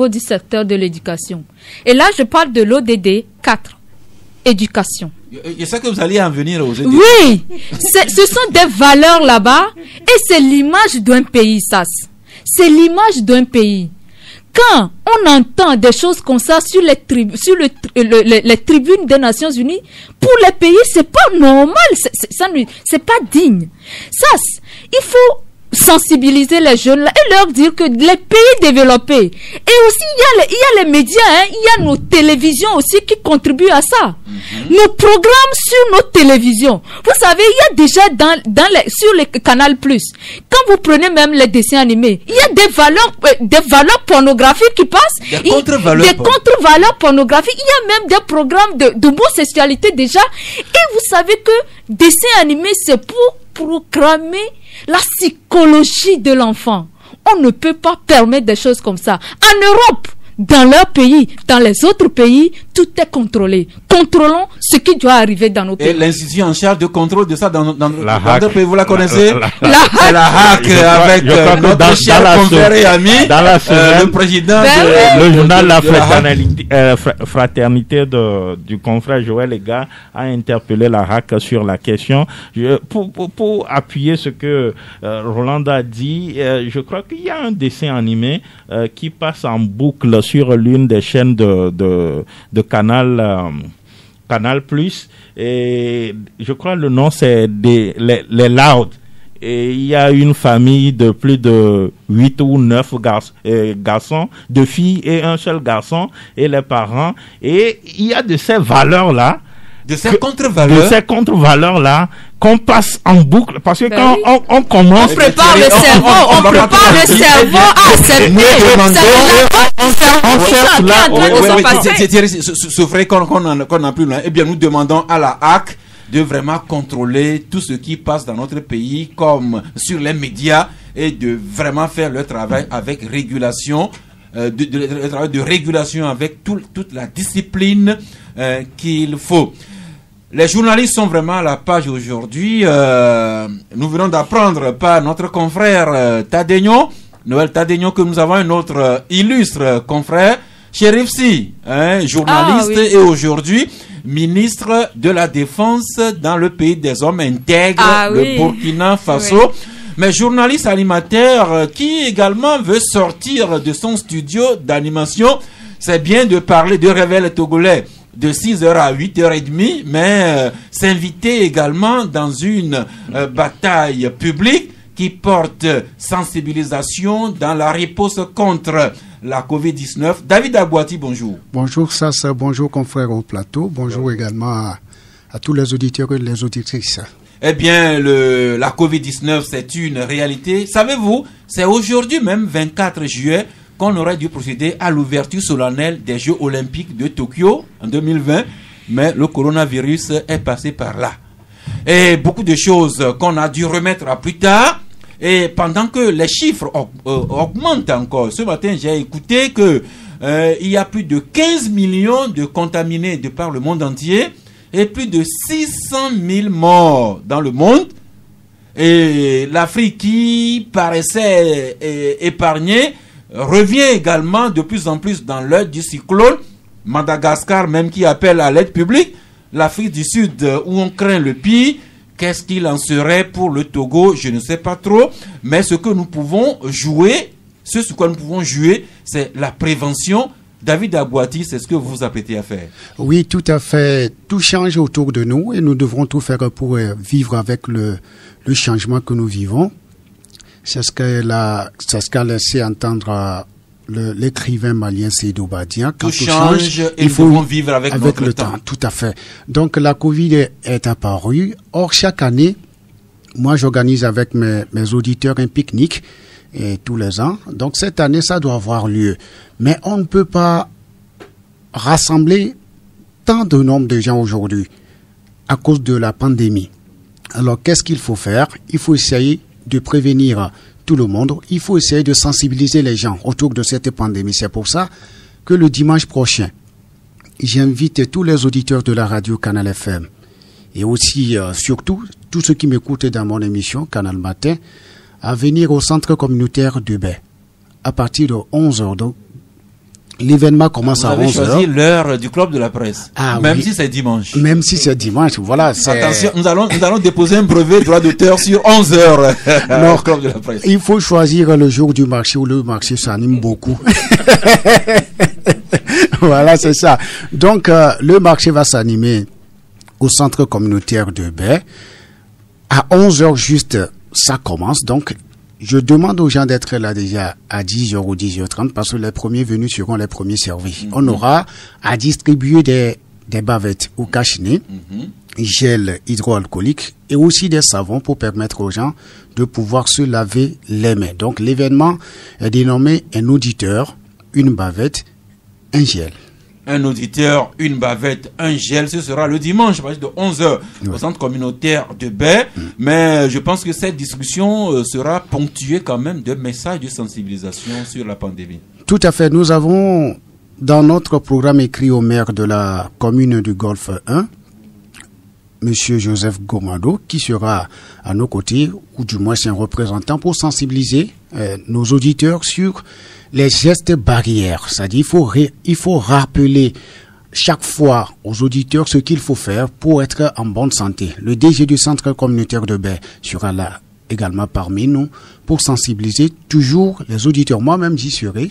du secteur de l'éducation. Et là, je parle de l'ODD 4. Éducation. Je sais que vous allez en venir aux études. Oui, ce sont des valeurs là-bas et c'est l'image d'un pays, ça. C'est l'image d'un pays. Quand on entend des choses comme ça sur les tribunes des Nations Unies, pour les pays, c'est pas normal, c'est pas digne. Ça, il faut sensibiliser les jeunes là, et leur dire que les pays développés, et aussi il y a les médias, il y a nos télévisions aussi qui contribuent à ça. Nos programmes sur nos télévisions, vous savez, il y a déjà sur les Canal+, quand vous prenez même les dessins animés, il y a des valeurs pornographiques qui passent, des contre-valeurs pornographiques, il y a même des programmes d'homosexualité déjà, et vous savez que dessins animés, c'est pour programmer la psychologie de l'enfant. On ne peut pas permettre des choses comme ça. En Europe, dans leur pays, dans les autres pays, tout est contrôlé. Contrôlons ce qui doit arriver dans nos pays. Et l'institution en charge de contrôle de ça dans d'autres pays, vous la connaissez? C'est la HAC avec notre cher confrère et ami, le président le journal La Fraternité du confrère Joël Ega a interpellé la HAC sur la question. Pour appuyer ce que Roland a dit, je crois qu'il y a un dessin animé qui passe en boucle sur l'une des chaînes de Canal Plus, et je crois le nom c'est les Loud, et il y a une famille de plus de 8 ou 9 garçons, 2 filles et un seul garçon, et les parents, et il y a de ces valeurs-là, de ces contre-valeurs-là qu'on passe en boucle, parce que quand on commence, on prépare le cerveau à accepter. Ce vrai qu'on n'a plus là, eh bien nous demandons à la HAC de vraiment contrôler tout ce qui passe dans notre pays comme sur les médias et de vraiment faire le travail avec régulation, le travail de régulation avec toute la discipline qu'il faut. Les journalistes sont vraiment à la page aujourd'hui. Nous venons d'apprendre par notre confrère Noël Tadegno, que nous avons un autre illustre confrère, Chérif Sy, journaliste et aujourd'hui ministre de la Défense dans le pays des hommes intègres, le Burkina Faso. Oui. Mais journaliste animateur qui également veut sortir de son studio d'animation. C'est bien de parler de Réveil Togolais de 6h à 8h30, mais s'inviter également dans une bataille publique qui porte sensibilisation dans la riposte contre la Covid-19. David Agouati, bonjour. Bonjour Sassa, bonjour confrère au plateau, bonjour également à tous les auditeurs et les auditrices. Eh bien, la Covid-19, c'est une réalité. Savez-vous, c'est aujourd'hui même, 24 juillet, qu'on aurait dû procéder à l'ouverture solennelle des Jeux Olympiques de Tokyo en 2020, mais le coronavirus est passé par là. Et beaucoup de choses qu'on a dû remettre à plus tard, et pendant que les chiffres augmentent encore. Ce matin, j'ai écouté que il y a plus de 15 millions de contaminés de par le monde entier, et plus de 600 000 morts dans le monde. Et l'Afrique qui paraissait épargnée revient également de plus en plus dans l'œil du cyclone. Madagascar même qui appelle à l'aide publique. L'Afrique du Sud où on craint le pire. Qu'est-ce qu'il en serait pour le Togo? Je ne sais pas trop. Mais ce que nous pouvons jouer, sur quoi nous pouvons jouer, c'est la prévention. David Agouati, c'est ce que vous vous apprêtez à faire. Oui, tout à fait. Tout change autour de nous et nous devrons tout faire pour vivre avec le changement que nous vivons. C'est ce qu'a laissé entendre l'écrivain malien Seydou Badia. Tout change et il faut vivre avec notre le temps. Tout à fait. Donc la Covid est apparue. Or, chaque année, moi j'organise avec mes auditeurs un pique-nique et tous les ans. Donc cette année, ça doit avoir lieu. Mais on ne peut pas rassembler tant de nombre de gens aujourd'hui à cause de la pandémie. Alors qu'est-ce qu'il faut faire? Il faut essayer de prévenir tout le monde. Il faut essayer de sensibiliser les gens autour de cette pandémie. C'est pour ça que le dimanche prochain, j'invite tous les auditeurs de la radio Canal FM et aussi, surtout, tous ceux qui m'écoutent dans mon émission Canal Matin, à venir au centre communautaire de Baie à partir de 11h. Donc, l'événement commence à 11h. Vous avez choisi l'heure du club de la presse, même si c'est dimanche. Même si c'est dimanche, voilà. Attention, nous allons déposer un brevet de droit d'auteur sur 11h au club de la presse. Il faut choisir le jour du marché où le marché s'anime beaucoup. Voilà, c'est ça. Donc, le marché va s'animer au centre communautaire de Baie. À 11h juste, ça commence. Donc, je demande aux gens d'être là déjà à 10h ou 10h30 parce que les premiers venus seront les premiers servis. On aura à distribuer des bavettes au cache-nez, gel hydroalcoolique et aussi des savons pour permettre aux gens de pouvoir se laver les mains. Donc l'événement est dénommé un auditeur, une bavette, un gel. Un auditeur, une bavette, un gel, ce sera le dimanche à partir de 11h au centre communautaire de Baie. Mais je pense que cette discussion sera ponctuée quand même de messages de sensibilisation sur la pandémie. Tout à fait. Nous avons dans notre programme écrit au maire de la commune du Golfe 1, Monsieur Joseph Gomado, qui sera à nos côtés, ou du moins c'est un représentant pour sensibiliser nos auditeurs sur les gestes barrières. C'est-à-dire il faut rappeler chaque fois aux auditeurs ce qu'il faut faire pour être en bonne santé. Le DG du centre communautaire de Baie sera là également parmi nous pour sensibiliser toujours les auditeurs. Moi-même, j'y serai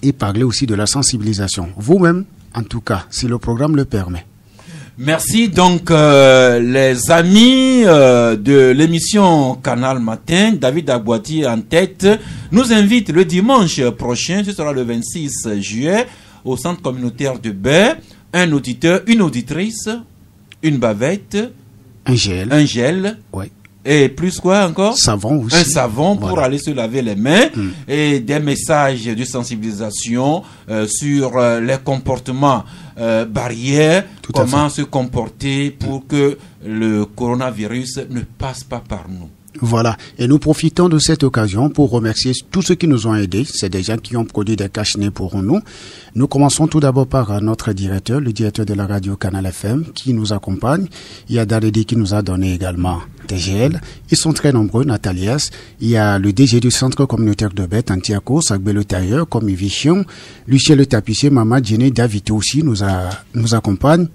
et parler aussi de la sensibilisation. Vous-même, en tout cas, si le programme le permet. Merci. Donc, les amis de l'émission Canal Matin, David Agboati en tête, nous invite le dimanche prochain, ce sera le 26 juillet, au centre communautaire de Baie, un auditeur, une auditrice, une bavette, un gel, ouais. Et plus quoi encore? Savon aussi. Un savon pour aller se laver les mains et des messages de sensibilisation sur les comportements barrières, comment se comporter pour que le coronavirus ne passe pas par nous. Voilà. Et nous profitons de cette occasion pour remercier tous ceux qui nous ont aidés. C'est des gens qui ont produit des cache-nez pour nous. Nous commençons tout d'abord par notre directeur, le directeur de la radio Canal FM, qui nous accompagne. Il y a Daredi qui nous a donné également des gels. Ils sont très nombreux, Natalias. Il y a le DG du centre communautaire de Baie, Antiako, Sagbe le tailleur, comme Vision, Lucien le tapissier, Mama Djene David aussi nous accompagne.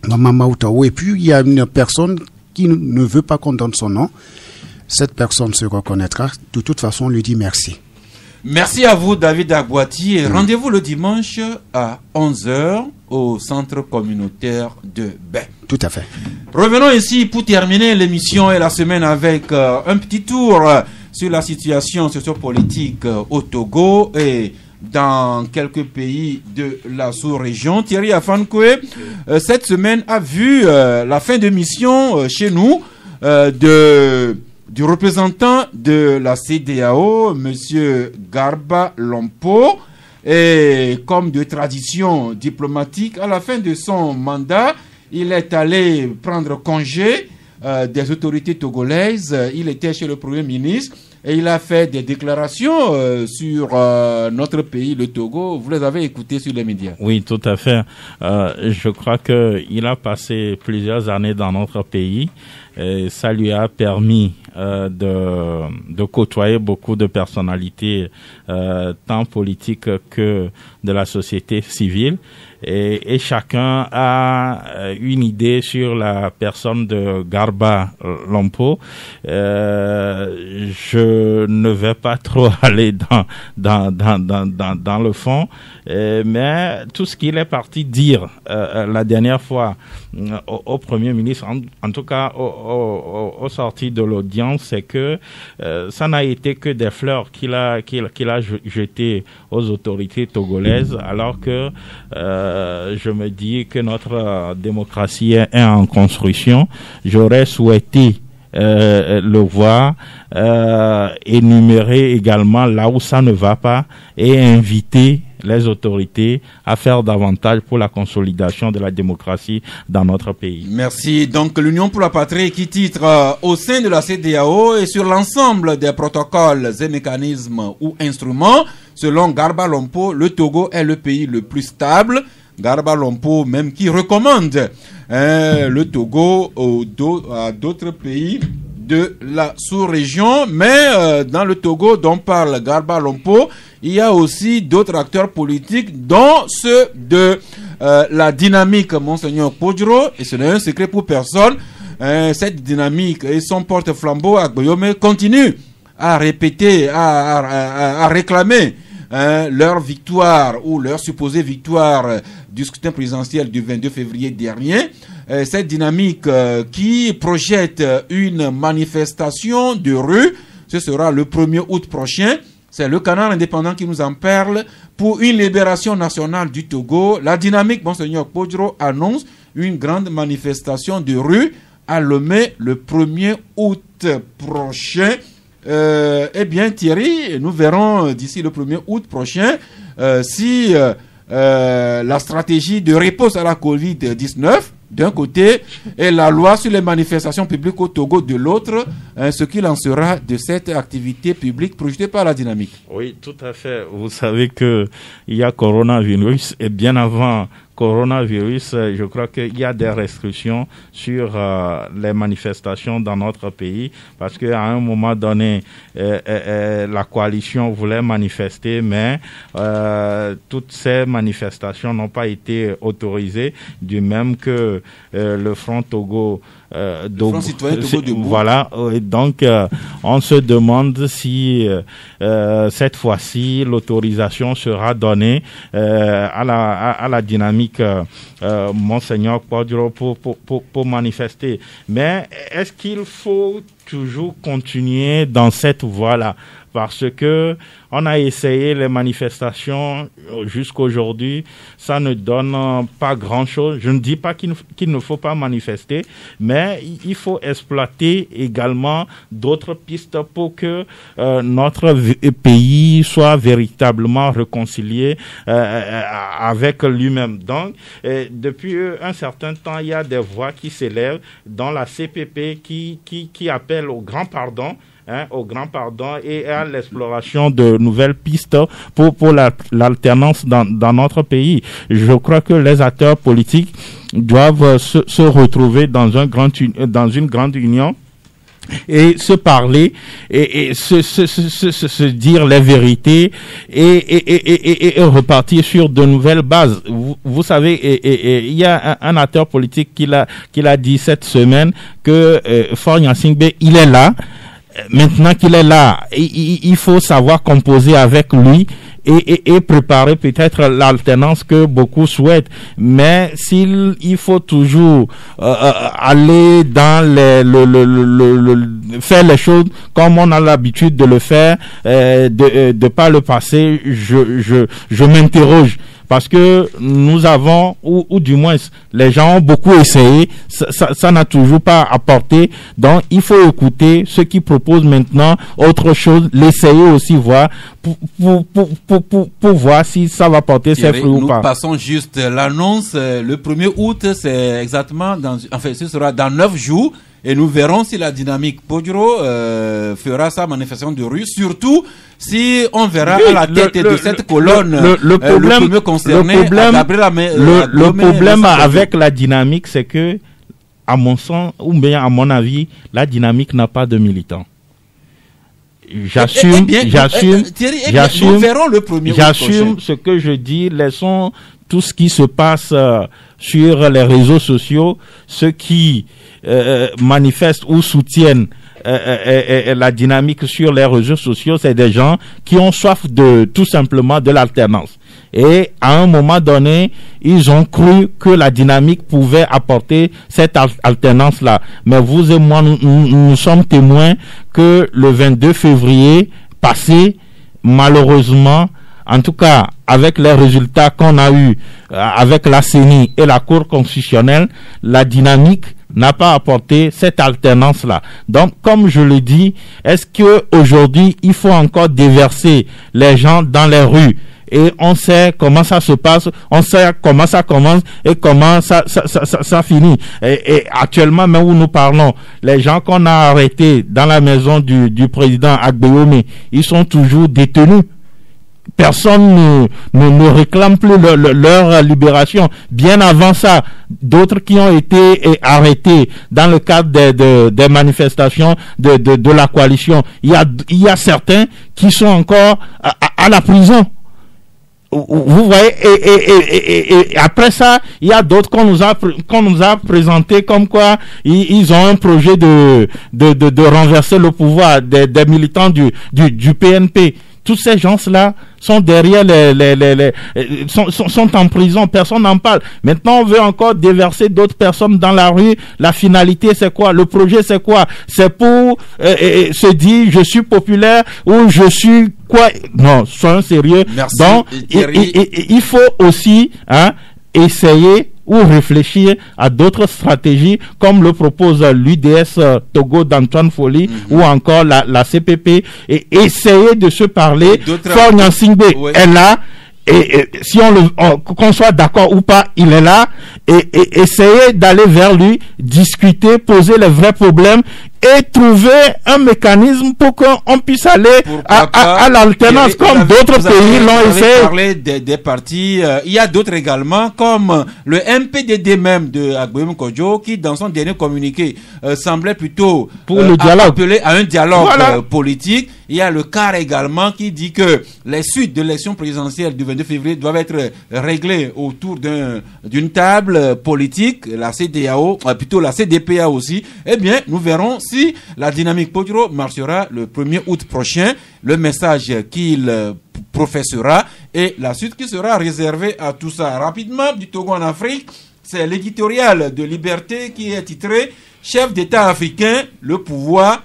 Mama Maoutaou. Et puis, il y a une personne qui ne veut pas qu'on donne son nom. Cette personne se reconnaîtra. De toute façon, on lui dit merci. Merci à vous, David Agboati. Et rendez-vous le dimanche à 11h au centre communautaire de Baie. Tout à fait. Revenons ici pour terminer l'émission et la semaine avec un petit tour sur la situation sociopolitique au Togo et dans quelques pays de la sous-région. Thierry Afankoué, cette semaine a vu la fin de mission chez nous du représentant de la CEDEAO, Monsieur Garba Lompo, et comme de tradition diplomatique, à la fin de son mandat, il est allé prendre congé des autorités togolaises. Il était chez le Premier ministre et il a fait des déclarations sur notre pays, le Togo. Vous les avez écoutées sur les médias. Oui, tout à fait. Je crois qu'il a passé plusieurs années dans notre pays. Et ça lui a permis de côtoyer beaucoup de personnalités, tant politiques que de la société civile. Et chacun a une idée sur la personne de Garba Lompo. Je je ne vais pas trop aller dans le fond, mais tout ce qu'il est parti dire la dernière fois au Premier ministre, en tout cas au sorti de l'audience, c'est que ça n'a été que des fleurs qu'il a jetées aux autorités togolaises, alors que je me dis que notre démocratie est en construction. J'aurais souhaité le voir énumérer également là où ça ne va pas et inviter les autorités à faire davantage pour la consolidation de la démocratie dans notre pays. Merci. Donc l'Union pour la patrie qui titre au sein de la CEDEAO et sur l'ensemble des protocoles et mécanismes ou instruments, selon Garba Lompo, le Togo est le pays le plus stable. Garba Lompo même qui recommande le Togo à d'autres pays de la sous-région, mais dans le Togo dont parle Garba Lompo, il y a aussi d'autres acteurs politiques, dont ceux de la dynamique Monseigneur Podjro, et ce n'est un secret pour personne. Cette dynamique et son porte-flambeau Agboyome continue à répéter, à réclamer leur victoire ou leur supposée victoire du scrutin présidentiel du 22 février dernier. Cette dynamique qui projette une manifestation de rue, ce sera le 1er août prochain. C'est le Canard indépendant qui nous en parle pour une libération nationale du Togo. La dynamique, Monseigneur Podjro annonce une grande manifestation de rue à Lomé le 1er août prochain. Eh bien Thierry, nous verrons d'ici le 1er août prochain si la stratégie de réponse à la Covid-19 d'un côté et la loi sur les manifestations publiques au Togo de l'autre, ce qu'il en sera de cette activité publique projetée par la dynamique. Oui, tout à fait. Vous savez que il y a coronavirus et bien avant coronavirus, je crois qu'il y a des restrictions sur les manifestations dans notre pays parce qu'à un moment donné, la coalition voulait manifester, mais toutes ces manifestations n'ont pas été autorisées, du même que le Front Togo le Front citoyen Togo debout. Voilà, donc on se demande si cette fois-ci l'autorisation sera donnée à la dynamique Monseigneur Podjro pour manifester. Mais est-ce qu'il faut toujours continuer dans cette voie-là? Parce que on a essayé les manifestations jusqu'aujourd'hui, ça ne donne pas grand-chose. Je ne dis pas qu'il ne faut pas manifester, mais il faut exploiter également d'autres pistes pour que notre pays soit véritablement réconcilié avec lui-même. Donc, depuis un certain temps, il y a des voix qui s'élèvent dans la CPP qui appellent au grand pardon. Au grand pardon et à l'exploration de nouvelles pistes pour l'alternance dans notre pays. Je crois que les acteurs politiques doivent se retrouver dans une grande union et se parler et se dire les vérités et repartir sur de nouvelles bases. Vous savez, il y a un acteur politique qui l'a dit cette semaine que Faure Gnassingbé, il est là. Maintenant qu'il est là, il faut savoir composer avec lui et préparer peut-être l'alternance que beaucoup souhaitent. Mais il faut toujours aller dans faire les choses comme on a l'habitude de le faire, de par le passé, je m'interroge. Parce que nous avons, ou du moins les gens ont beaucoup essayé, ça n'a toujours pas apporté. Donc il faut écouter ceux qui proposent maintenant autre chose, l'essayer aussi, voir pour voir si ça va porter ses fruits ou pas. Nous passons juste l'annonce. Le 1er août, c'est exactement ce sera dans 9 jours. Et nous verrons si la dynamique Podjro fera sa manifestation de rue, surtout si on verra à la tête de cette colonne le premier concerné. Le problème avec la dynamique, c'est que, à mon sens, ou bien à mon avis, la dynamique n'a pas de militants. J'assume ce que je dis. Laissons tout ce qui se passe sur les réseaux sociaux, ceux qui manifestent ou soutiennent la dynamique sur les réseaux sociaux, c'est des gens qui ont soif de tout simplement de l'alternance. Et à un moment donné, ils ont cru que la dynamique pouvait apporter cette alternance-là. Mais vous et moi, nous sommes témoins que le 22 février passé, malheureusement, en tout cas, avec les résultats qu'on a eus avec la CENI et la Cour constitutionnelle, la dynamique n'a pas apporté cette alternance-là. Donc, comme je le dis, est-ce que aujourd'hui il faut encore déverser les gens dans les rues? Et on sait comment ça se passe, on sait comment ça commence et comment ça finit. Et actuellement, même où nous parlons, les gens qu'on a arrêtés dans la maison du président Agbeyome, ils sont toujours détenus. Personne ne réclame plus leur libération. Bien avant ça, d'autres qui ont été arrêtés dans le cadre des manifestations de la coalition. Il y a certains qui sont encore à la prison. Vous voyez, et après ça, il y a d'autres qu'on nous a présenté comme quoi ils ont un projet de renverser le pouvoir des militants du PNP. Tous ces gens-là sont derrière sont en prison, personne n'en parle. Maintenant, on veut encore déverser d'autres personnes dans la rue. La finalité, c'est quoi? Le projet, c'est quoi? C'est pour se dire, je suis populaire ou je suis quoi? Non, soyons sérieux. Merci. Donc, il faut aussi essayer ou réfléchir à d'autres stratégies comme le propose l'UDS Togo d'Antoine Folly ou encore la CPP, et essayer de se parler. Faure Gnassingbé est là, et si qu'on soit d'accord ou pas, il est là, et essayer d'aller vers lui, discuter, poser les vrais problèmes et trouver un mécanisme pour qu'on puisse aller à l'alternance comme d'autres pays l'ont essayé. Parler des partis, il y a d'autres également comme le MPDD même de Agbeyome Kodjo qui dans son dernier communiqué semblait plutôt pour le dialogue, appeler à un dialogue politique. Il y a le CAR également qui dit que les suites de l'élection présidentielle du 22 février doivent être réglées autour d'une table politique, la CEDEAO, plutôt la CDPA aussi. Eh bien, nous verrons si la dynamique Podjo marchera le 1er août prochain, le message qu'il professera et la suite qui sera réservée à tout ça. Rapidement, du Togo en Afrique, c'est l'éditorial de Liberté qui est titré « Chef d'État africain, le pouvoir,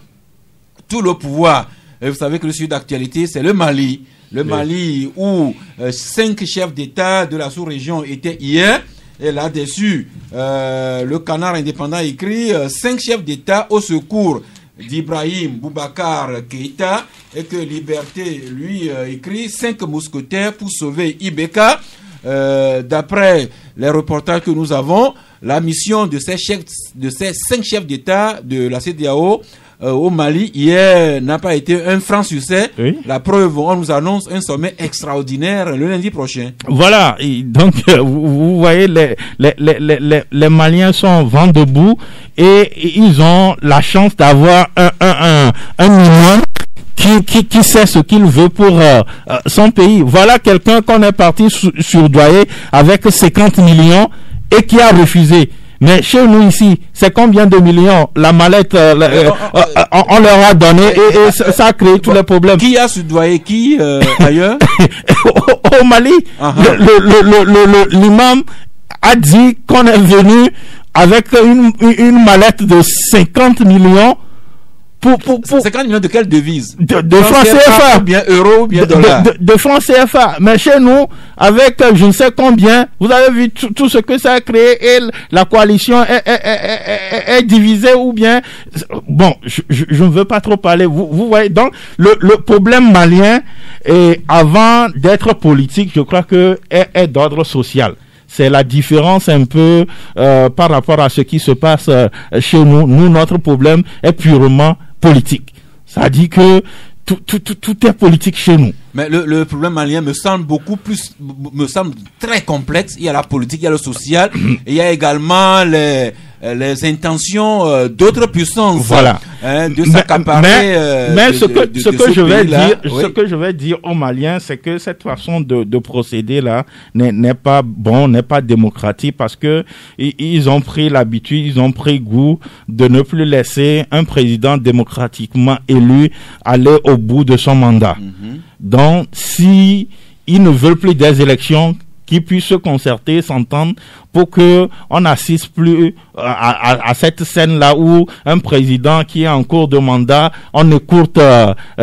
tout le pouvoir ». Et vous savez que le sujet d'actualité, c'est le Mali. Le Mali où 5 chefs d'État de la sous-région étaient hier. Et là-dessus, le Canard indépendant écrit 5 chefs d'État au secours d'Ibrahim Boubacar Keïta, et que Liberté, lui, écrit 5 mousquetaires pour sauver Ibeka. D'après les reportages que nous avons, la mission de ces 5 chefs d'État de la CEDEAO au Mali hier n'a pas été un franc succès. Oui. La preuve, on nous annonce un sommet extraordinaire le lundi prochain. Voilà, et donc vous voyez, les Maliens sont vent debout et ils ont la chance d'avoir un minimum qui sait ce qu'il veut pour son pays. Voilà quelqu'un qu'on est parti surdoyer avec 50 millions et qui a refusé. Mais chez nous ici, c'est combien de millions la mallette on leur a donné et ça a créé tous les problèmes. Qui a soudoyé qui ailleurs? Au Mali, l'imam a dit qu'on est venu avec une mallette de 50 millions. Pour 50 millions de quelle devise? De francs CFA. Ou bien euros, ou bien dollars. De francs CFA. Mais chez nous, avec je ne sais combien, vous avez vu tout ce que ça a créé et la coalition est divisée ou bien... Bon, je ne veux pas trop parler. Vous voyez, donc, le problème malien, avant d'être politique, je crois que est d'ordre social. C'est la différence un peu par rapport à ce qui se passe chez nous. Nous, notre problème est purement politique. Ça dit que tout est politique chez nous. Mais le problème malien me semble très complexe. Il y a la politique, il y a le social, et il y a également les intentions d'autres puissances. Voilà. De s'accaparer. Mais ce que je vais dire aux Maliens, c'est que cette façon de procéder là n'est pas bon, n'est pas démocratique, parce que ils ont pris l'habitude, ils ont pris goût de ne plus laisser un président démocratiquement élu aller au bout de son mandat. Donc, si ils ne veulent plus des élections, qui puissent se concerter, s'entendre pour que on n'assiste plus à cette scène-là où un président qui est en cours de mandat, on écourte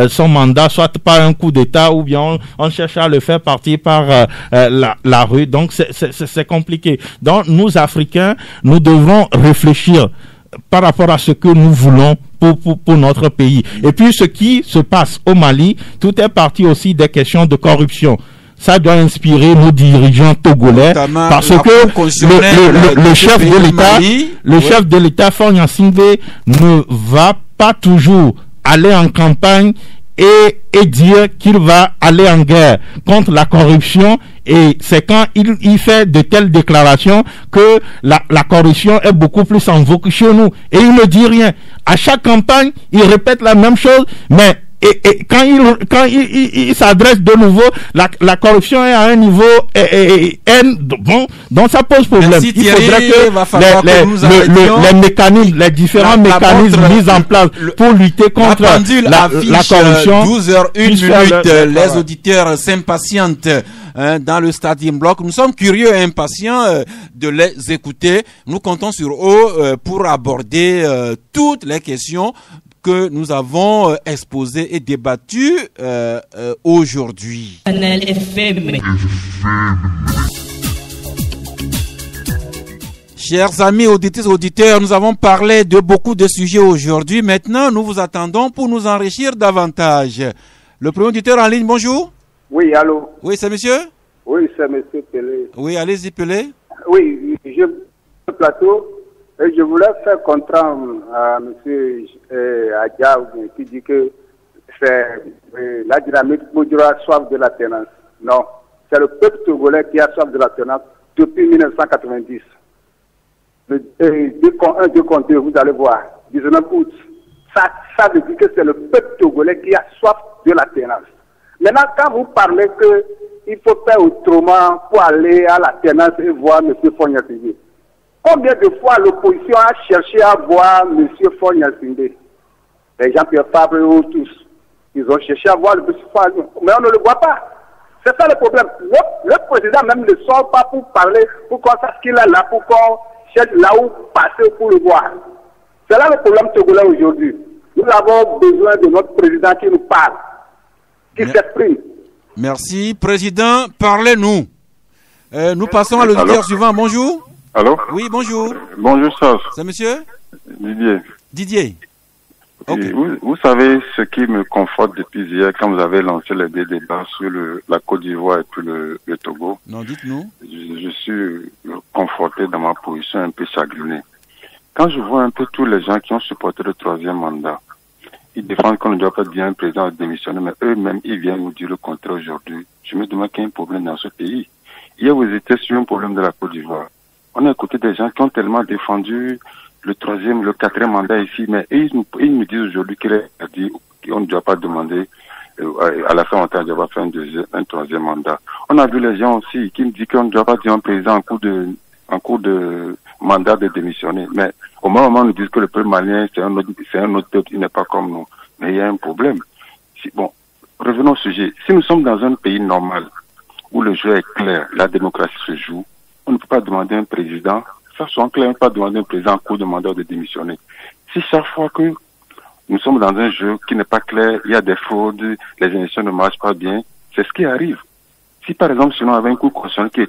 son mandat, soit par un coup d'État ou bien on cherche à le faire partir par la rue. Donc c'est compliqué. Donc nous Africains, nous devrons réfléchir par rapport à ce que nous voulons pour notre pays. Et puis ce qui se passe au Mali, tout est parti aussi des questions de corruption. Ça doit inspirer nos dirigeants togolais, parce que le chef de l'État, Faure Gnassingbé, ne va pas toujours aller en campagne et dire qu'il va aller en guerre contre la corruption, et c'est quand il fait de telles déclarations que la corruption est beaucoup plus en vogue chez nous, et il ne dit rien. À chaque campagne, il répète la même chose, mais et quand il s'adresse de nouveau, la corruption est à un niveau bon, donc ça pose problème. Merci, il faudrait que les mécanismes, les différents mécanismes mis en place pour lutter contre la corruption. 12h01, les auditeurs s'impatientent dans le Stadium Bloc. Nous sommes curieux et impatients de les écouter. Nous comptons sur eux pour aborder toutes les questions que nous avons exposé et débattu aujourd'hui. Canal FM. Chers amis auditrices, auditeurs, nous avons parlé de beaucoup de sujets aujourd'hui. Maintenant, nous vous attendons pour nous enrichir davantage. Le premier auditeur en ligne, bonjour. Oui, allô. Oui, c'est monsieur? Oui, c'est monsieur Pelé. Oui, allez-y, Pelé. Oui, je le plateau. Et je voulais faire comprendre à M. Adja qui dit que c'est la dynamique Moudjura soif de la tenance. Non, c'est le peuple togolais qui a soif de la tenance depuis 1990. Le 2 vous allez voir, 19 août, ça veut dire que c'est le peuple togolais qui a soif de la tenance. Maintenant, quand vous parlez qu'il faut faire autrement pour aller à la tenance et voir M. Faure Gnassingbé, combien de fois l'opposition a cherché à voir M. Faure Gnassingbé? Les Jean-Pierre Fabre et tous, ils ont cherché à voir le M. Faure Gnassingbé, mais on ne le voit pas. C'est ça le problème. Le président même ne sort pas pour parler, pour qu'on sache qu'il est là, pour qu'on cherche là où passer pour le voir. C'est là le problème togolais aujourd'hui. Nous avons besoin de notre président qui nous parle, qui s'exprime. Merci. Président, parlez-nous. Nous passons à l'auditeur suivant. Bonjour. Allô? Oui, bonjour. Bonjour, Sars. C'est monsieur? Didier. Okay. Vous savez ce qui me conforte depuis hier quand vous avez lancé les deux débats sur la Côte d'Ivoire et puis le Togo. Non, dites-nous. Je suis conforté dans ma position, un peu chagriné. Quand je vois un peu tous les gens qui ont supporté le troisième mandat, ils défendent qu'on ne doit pas dire un président démissionner, mais eux-mêmes, ils viennent nous dire le contraire aujourd'hui. Je me demande qu'il y a un problème dans ce pays. Hier, vous étiez sur un problème de la Côte d'Ivoire. On a écouté des gens qui ont tellement défendu le troisième, le quatrième mandat ici, mais ils nous disent aujourd'hui qu'on ne doit pas demander, à la fin, on ne doit pas faire un troisième mandat. On a vu les gens aussi qui me disent qu'on ne doit pas dire un président en cours de mandat de démissionner. Mais au moment où on nous dit que le peuple malien, c'est un autre peuple, il n'est pas comme nous. Mais il y a un problème. Bon, revenons au sujet. Si nous sommes dans un pays normal, où le jeu est clair, la démocratie se joue, on ne peut pas demander à un président, ça soit clair, on ne peut pas demander à un président en cours de mandat de démissionner. Si chaque fois que nous sommes dans un jeu qui n'est pas clair, il y a des fraudes, les élections ne marchent pas bien, c'est ce qui arrive. Si par exemple, si on avait un cours constitutionnel qui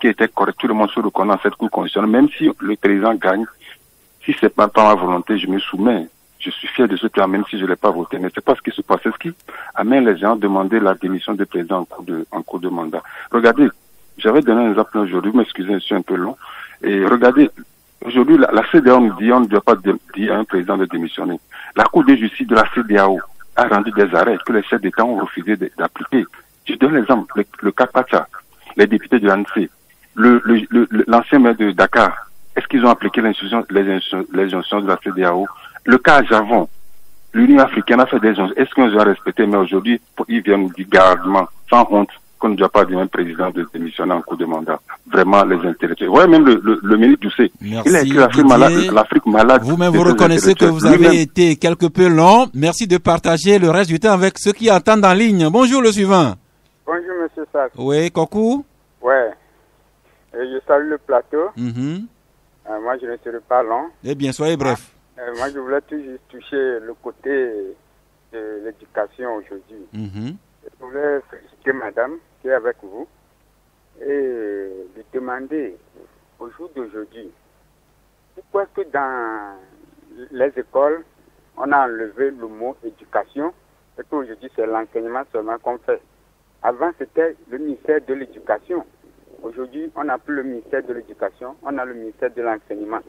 était correct, tout le monde se reconnaît dans cette cour constitutionnelle, même si le président gagne, si c'est pas ma volonté, je me soumets. Je suis fier de ce plan, même si je ne l'ai pas voté. Mais c'est pas ce qui se passe. C'est ce qui amène les gens à demander la démission du président en cours de mandat. Regardez, j'avais donné un exemple aujourd'hui, vous m'excusez, je suis un peu long. Et regardez, aujourd'hui, la CEDEAO nous dit on ne doit pas dire à un président de démissionner. La Cour de justice de la CEDEAO a rendu des arrêts que les chefs d'État ont refusé d'appliquer. Je donne l'exemple, le cas Pacha, les députés de l'ANC, l'ancien maire de Dakar, Est-ce qu'ils ont appliqué les injonctions de la CEDEAO? Le cas Javon, l'Union africaine a fait des injonctions. Est-ce qu'on doit respecter? Mais aujourd'hui, ils viennent nous dire gardement, sans honte, qu'on ne doit pas dire un président de démissionner en cours de mandat. Vraiment, les intellectuels. Ouais, même le ministre Doucet. Merci, il a écrit l'Afrique malade. Vous-même, vous reconnaissez que vous avez été quelque peu long. Merci de partager le reste du temps avec ceux qui attendent en ligne. Bonjour, le suivant. Bonjour, monsieur Sass. Oui, Kokou. Ouais. Je salue le plateau. Moi, je ne serai pas long. Eh bien, soyez bref. Moi, je voulais toujours toucher le côté de l'éducation aujourd'hui. Je voulais féliciter madame qui est avec vous et lui demander au jour d'aujourd'hui pourquoi est-ce que dans les écoles on a enlevé le mot éducation et qu'aujourd'hui c'est l'enseignement seulement qu'on fait. Avant c'était le ministère de l'éducation. Aujourd'hui on n'a plus le ministère de l'éducation, on a le ministère de l'enseignement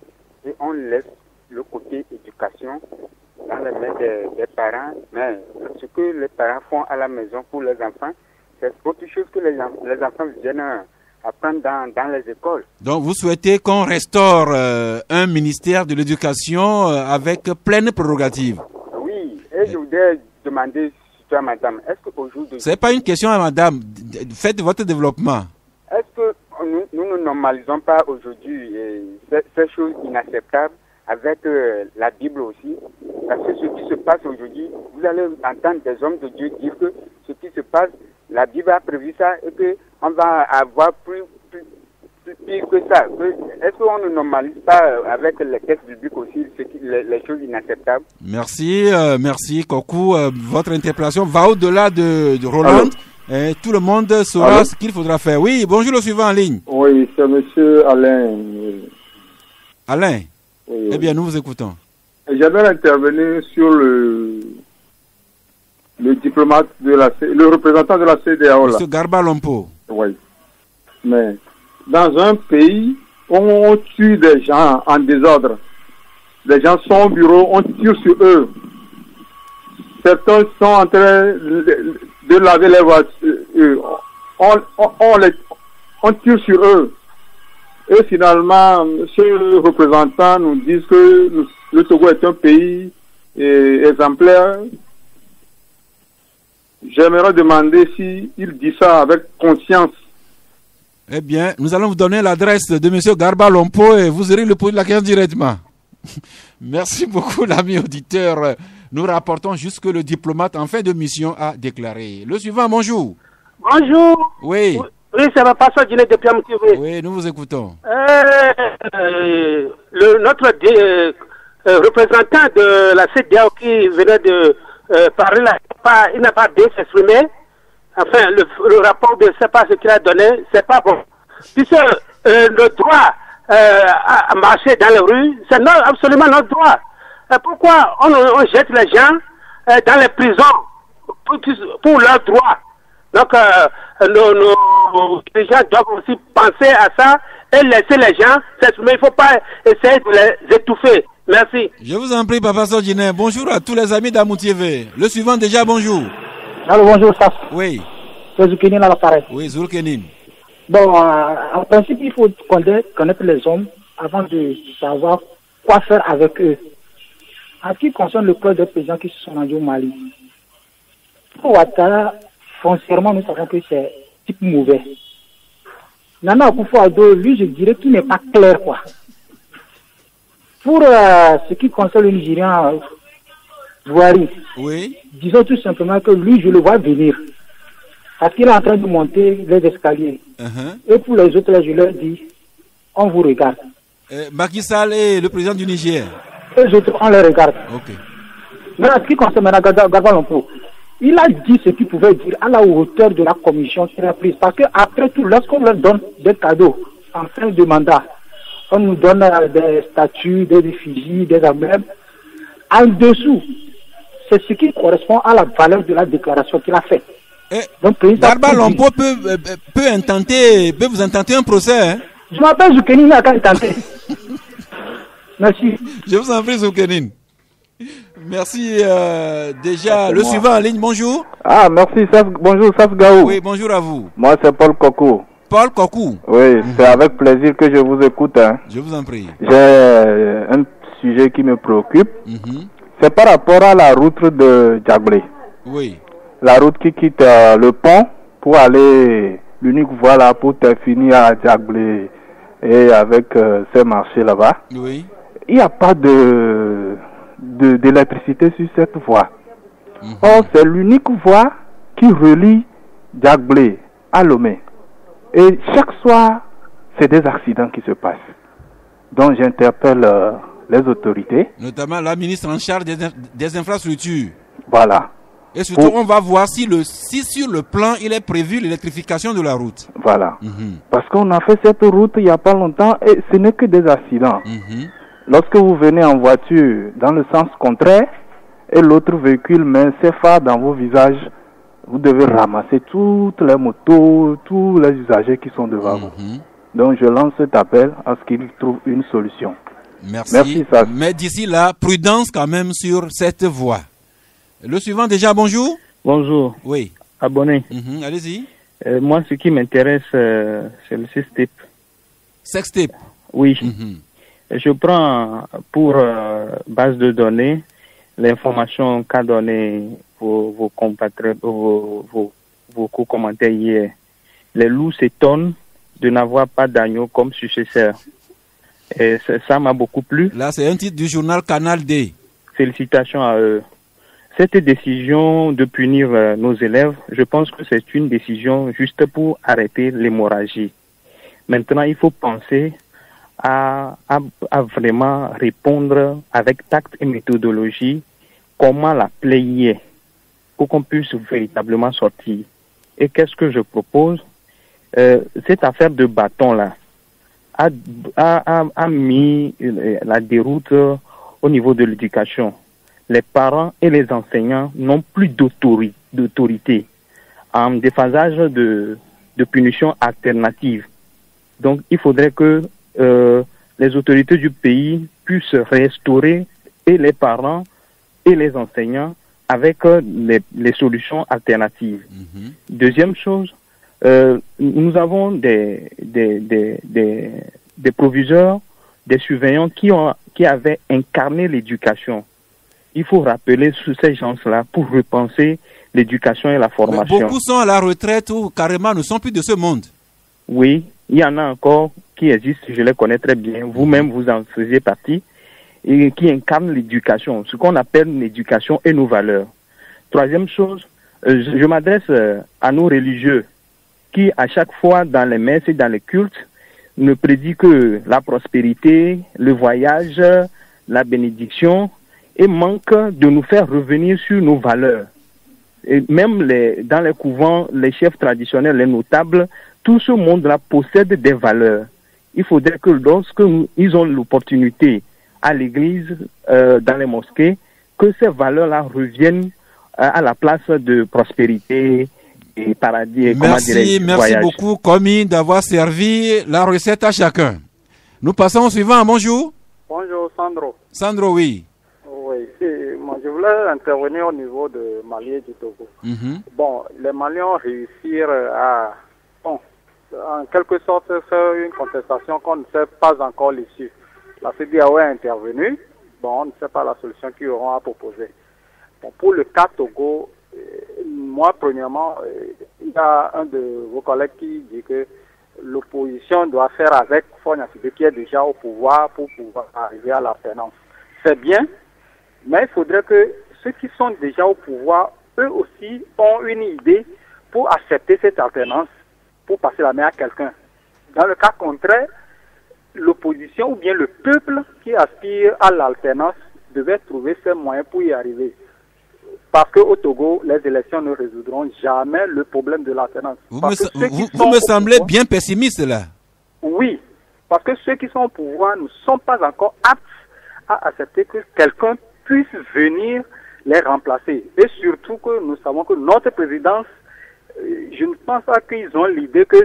et on laisse le côté éducation dans les mains des parents, mais ce que les parents font à la maison pour les enfants, c'est autre chose que les enfants viennent apprendre dans les écoles. Donc vous souhaitez qu'on restaure un ministère de l'éducation avec pleine prérogative? Oui, et je voudrais demander à madame, est-ce qu'aujourd'hui... C'est pas une question à madame, faites votre développement. Est-ce que nous ne normalisons pas aujourd'hui ces choses inacceptables avec la Bible aussi, parce que ce qui se passe aujourd'hui, vous allez entendre des hommes de Dieu dire que ce qui se passe, la Bible a prévu ça et qu'on va avoir plus pire que ça. Est-ce qu'on ne normalise pas avec les textes bibliques aussi les choses inacceptables? Merci, merci Kokou. Votre interpellation va au-delà de Roland. Et tout le monde saura ce qu'il faudra faire. Oui, bonjour, le suivant en ligne. Oui, c'est monsieur Alain. Alain? Oui. Eh bien, nous vous écoutons. J'aimerais intervenir sur le diplomate le représentant de la CEDEAO. Monsieur Garba Lompo. Oui. Mais dans un pays où on tue des gens en désordre, les gens sont au bureau, on tire sur eux. Certains sont en train de laver les voitures. On tire sur eux. Et finalement, ce représentant nous dit que le Togo est un pays exemplaire. J'aimerais demander s'il dit ça avec conscience. Eh bien, nous allons vous donner l'adresse de M. Garba Lompo et vous irez le poser la question directement. Merci beaucoup, l'ami auditeur. Nous rapportons juste que le diplomate en fin de mission a déclaré. Le suivant, bonjour. Bonjour. Oui. Oui, ça va passer au dîner depuis Amitié. Oui, nous vous écoutons. Notre représentant de la CEDEAO qui venait de parler là, il n'a pas bien s'exprimer. Enfin, le rapport de c'est pas ce qu'il a donné, c'est pas bon. Puisque le droit à marcher dans les rues, c'est absolument notre droit. Pourquoi on jette les gens dans les prisons pour leurs droits? Donc, nos dirigeants doivent aussi penser à ça et laisser les gens s'exprimer. Il ne faut pas essayer de les étouffer. Merci. Je vous en prie, Papa Sodjine. Bonjour à tous les amis d'Amoutiévé. Le suivant déjà, bonjour. Alors, bonjour, Saf. Oui. C'est Zoulkenine à l'appareil. Oui, Zoulkenine. Bon, en principe, il faut connaître les hommes avant de savoir quoi faire avec eux. En ce qui concerne le cas des présidents qui se sont rendus au Mali, pour Ouattara, foncièrement, nous savons que c'est type mauvais. Nana Akufo-Addo, lui, je dirais qu'il n'est pas clair, quoi. Pour ce qui concerne le Nigérian Jouari, oui. Disons tout simplement que lui, je le vois venir. Parce qu'il est en train de monter les escaliers. Et pour les autres, je leur dis, on vous regarde. Macky Sall est le président du Niger. Les autres, on les regarde. Ok. Mais en ce qui concerne Garba Lompo, il a dit ce qu'il pouvait dire à la hauteur de la commission qu'il a prise. Parce que après tout, lorsqu'on leur donne des cadeaux en fin de mandat, on nous donne des statues, des effigies, des emblèmes. En dessous, c'est ce qui correspond à la valeur de la déclaration qu'il a faite. Donc, Garba Lompo peut vous intenter un procès. Hein? Je m'appelle Zoulkenine à intenter. Merci. Je vous en prie, Zoulkenine. Merci. Déjà, le suivant en ligne, bonjour. Ah, merci, bonjour, Saf Gaou. Oui, bonjour à vous. Moi, c'est Paul Coco. Paul Kokou. Oui, c'est avec plaisir que je vous écoute. Hein. Je vous en prie. J'ai un sujet qui me préoccupe. C'est par rapport à la route de Djablé. Oui. La route qui quitte le pont pour aller, l'unique voie là pour finir à Djablé et avec ces marchés là-bas. Oui. Il n'y a pas d'électricité sur cette voie. Or, c'est l'unique voie qui relie Djablé à Lomé. Et chaque soir, c'est des accidents qui se passent. Donc, j'interpelle les autorités. Notamment la ministre en charge des infrastructures. Voilà. Et surtout, on va voir si sur le plan, il est prévu l'électrification de la route. Voilà. Parce qu'on a fait cette route il n'y a pas longtemps et ce n'est que des accidents. Lorsque vous venez en voiture dans le sens contraire et l'autre véhicule met ses phares dans vos visages, vous devez ramasser toutes les motos, tous les usagers qui sont devant vous. Donc je lance cet appel à ce qu'ils trouvent une solution. Merci Sas. Mais d'ici là, prudence quand même sur cette voie. Le suivant déjà, bonjour. Bonjour. Oui. Abonné. Allez-y. Moi, ce qui m'intéresse, c'est le sextape. Sextape? Oui. Je prends pour base de données l'information qu'a donné vos compatriotes, vos co-commentaires hier. Les loups s'étonnent de n'avoir pas d'agneau comme successeur. Et ça m'a beaucoup plu. Là, c'est un titre du journal Canal D. Félicitations à eux. Cette décision de punir nos élèves, je pense que c'est une décision juste pour arrêter l'hémorragie. Maintenant, il faut penser à vraiment répondre avec tact et méthodologie comment la plaie y est pour qu'on puisse véritablement sortir. Et qu'est-ce que je propose? Cette affaire de bâton-là a mis la déroute au niveau de l'éducation. Les parents et les enseignants n'ont plus d'autorité en déphasage de punitions alternatives. Donc, il faudrait que les autorités du pays puissent restaurer et les parents et les enseignants avec les solutions alternatives. Deuxième chose, nous avons des proviseurs, des surveillants qui avaient incarné l'éducation. Il faut rappeler ces gens-là pour repenser l'éducation et la formation. Mais beaucoup sont à la retraite ou carrément ne sont plus de ce monde. Oui, il y en a encore qui existent, je les connais très bien. Vous-même, vous en faisiez partie, et qui incarnent l'éducation, ce qu'on appelle l'éducation et nos valeurs. Troisième chose, je m'adresse à nos religieux qui, à chaque fois dans les messes et dans les cultes, ne prédisent que la prospérité, le voyage, la bénédiction, et manque de nous faire revenir sur nos valeurs. Et même dans les couvents, les chefs traditionnels, les notables, tout ce monde-là possède des valeurs. Il faudrait que lorsque ils ont l'opportunité à l'église, dans les mosquées, que ces valeurs-là reviennent à la place de prospérité et paradis. Merci beaucoup, Komi, d'avoir servi la recette à chacun. Nous passons au suivant. Bonjour. Bonjour, Sandro. Sandro, oui. Oui, moi je voulais intervenir au niveau de Mali et du Togo. Bon, les Maliens réussirent à, en quelque sorte, faire une contestation qu'on ne sait pas encore l'issue. La CEDEAO est intervenue. Bon, on ne sait pas la solution qu'ils auront à proposer. Bon, pour le cas Togo, moi, premièrement, il y a un de vos collègues qui dit que l'opposition doit faire avec Fonia Sibé qui est déjà au pouvoir pour pouvoir arriver à l'alternance. C'est bien, mais il faudrait que ceux qui sont déjà au pouvoir, eux aussi, ont une idée pour accepter cette alternance, pour passer la main à quelqu'un. Dans le cas contraire, l'opposition ou bien le peuple qui aspire à l'alternance devait trouver ses moyens pour y arriver. Parce qu'au Togo, les élections ne résoudront jamais le problème de l'alternance. Vous me semblez bien pessimiste là. Oui, parce que ceux qui sont au pouvoir ne sont pas encore aptes à accepter que quelqu'un puisse venir les remplacer. Et surtout que nous savons que notre présidence, je ne pense pas qu'ils ont l'idée que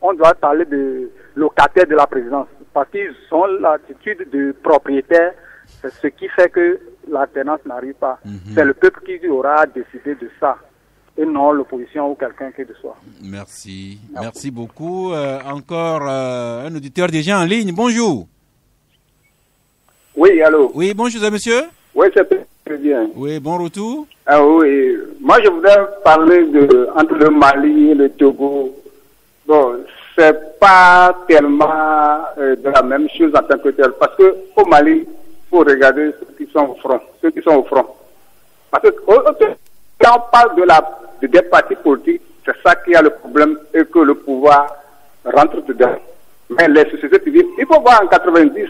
on doit parler de locataire de la présidence. Parce qu'ils ont l'attitude de propriétaire. C'est ce qui fait que l'alternance n'arrive pas. C'est le peuple qui aura décidé de ça. et non l'opposition ou quelqu'un que ce soit. Merci. Merci beaucoup. Encore un auditeur déjà en ligne. Bonjour. Oui, allô. Oui, bonjour, monsieur. Oui, c'est très bien. Oui, bon retour. Ah oui, moi je voudrais parler entre le Mali et le Togo. Bon, c'est pas tellement de la même chose en tant que tel, parce que au Mali, il faut regarder ceux qui sont au front. Parce que quand on parle des partis politiques, c'est ça qui a le problème et que le pouvoir rentre dedans. Mais les sociétés civiles, il faut voir en 90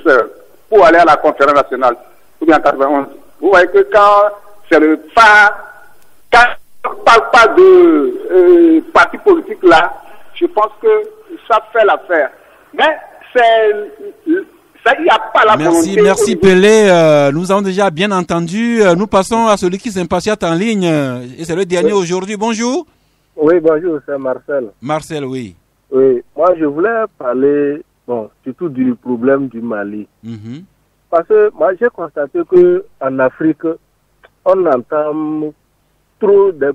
pour aller à la conférence nationale, ou bien en 91. Vous voyez que quand c'est le phare, quand on ne parle pas de partis politiques là, je pense que ça fait l'affaire. Mais ça, il n'y a pas la volonté. Merci Pelé. Nous avons déjà bien entendu. Nous passons à celui qui s'impatiente en ligne. Et c'est le dernier aujourd'hui. Bonjour. Oui, bonjour, c'est Marcel. Marcel, oui. Oui, moi je voulais parler, surtout du problème du Mali. Parce que moi j'ai constaté qu'en Afrique, on entend trop des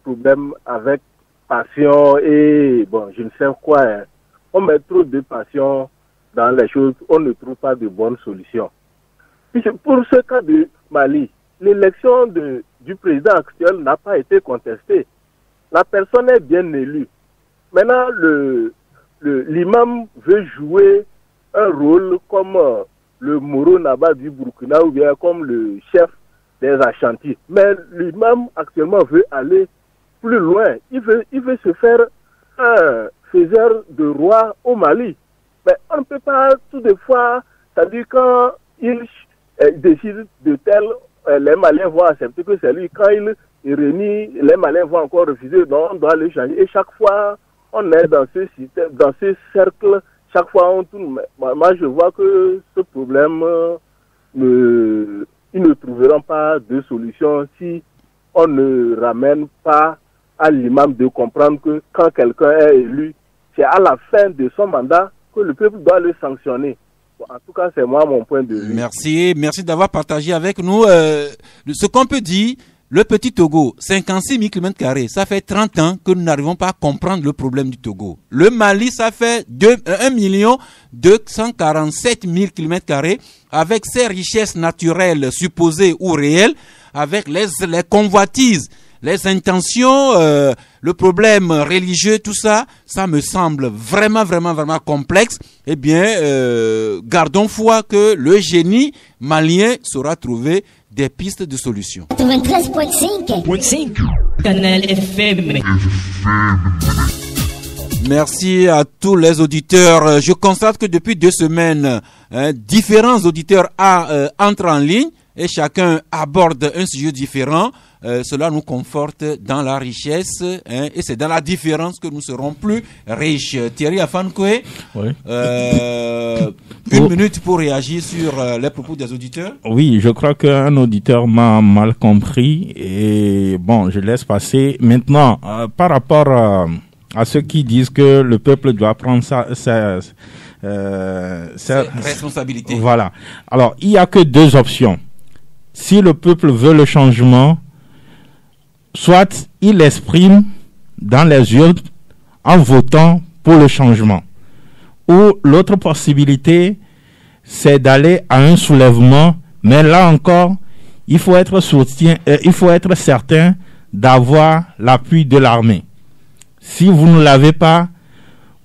problèmes avec passion et je ne sais quoi. On met trop de passion dans les choses, on ne trouve pas de bonnes solutions. Pour ce cas du Mali, l'élection du président actuel n'a pas été contestée. La personne est bien élue. Maintenant, l'imam veut jouer un rôle comme le Moro Naba du Burkina ou bien comme le chef des Ashanti. Mais l'imam actuellement veut aller plus loin. Il veut se faire un faiseur de roi au Mali. Mais on ne peut pas tout de fois, c'est-à-dire quand il décide de tel, les Maliens vont accepter que c'est lui. Quand il réunit, les Maliens vont encore refuser. Donc on doit le changer. Et chaque fois, on est dans ce système, dans ce cercle. Chaque fois, on tourne. Moi, je vois que ce problème, ils ne trouveront pas de solution si on ne ramène pas à l'imam de comprendre que quand quelqu'un est élu, c'est à la fin de son mandat que le peuple doit le sanctionner. En tout cas, c'est moi mon point de vue. Merci d'avoir partagé avec nous. Ce qu'on peut dire, le petit Togo, 56 000 km², ça fait 30 ans que nous n'arrivons pas à comprendre le problème du Togo. Le Mali, ça fait 1 247 000 km², avec ses richesses naturelles supposées ou réelles, avec les convoitises, les intentions, le problème religieux, tout ça, ça me semble vraiment complexe. Eh bien, gardons foi que le génie malien saura trouver des pistes de solutions. 93.5 Canal FM. Merci à tous les auditeurs. Je constate que depuis 2 semaines, différents auditeurs entrent en ligne et chacun aborde un sujet différent. Cela nous conforte dans la richesse et c'est dans la différence que nous serons plus riches. Thierry Afankoué, oui. 1 minute pour réagir sur les propos des auditeurs. Oui, je crois qu'un auditeur m'a mal compris et je laisse passer. Maintenant, par rapport à ceux qui disent que le peuple doit prendre sa responsabilité. Voilà. Alors, il n'y a que 2 options. Si le peuple veut le changement, soit il l'exprime dans les urnes en votant pour le changement. Ou l'autre possibilité, c'est d'aller à un soulèvement, mais là encore, il faut être certain d'avoir l'appui de l'armée. Si vous ne l'avez pas,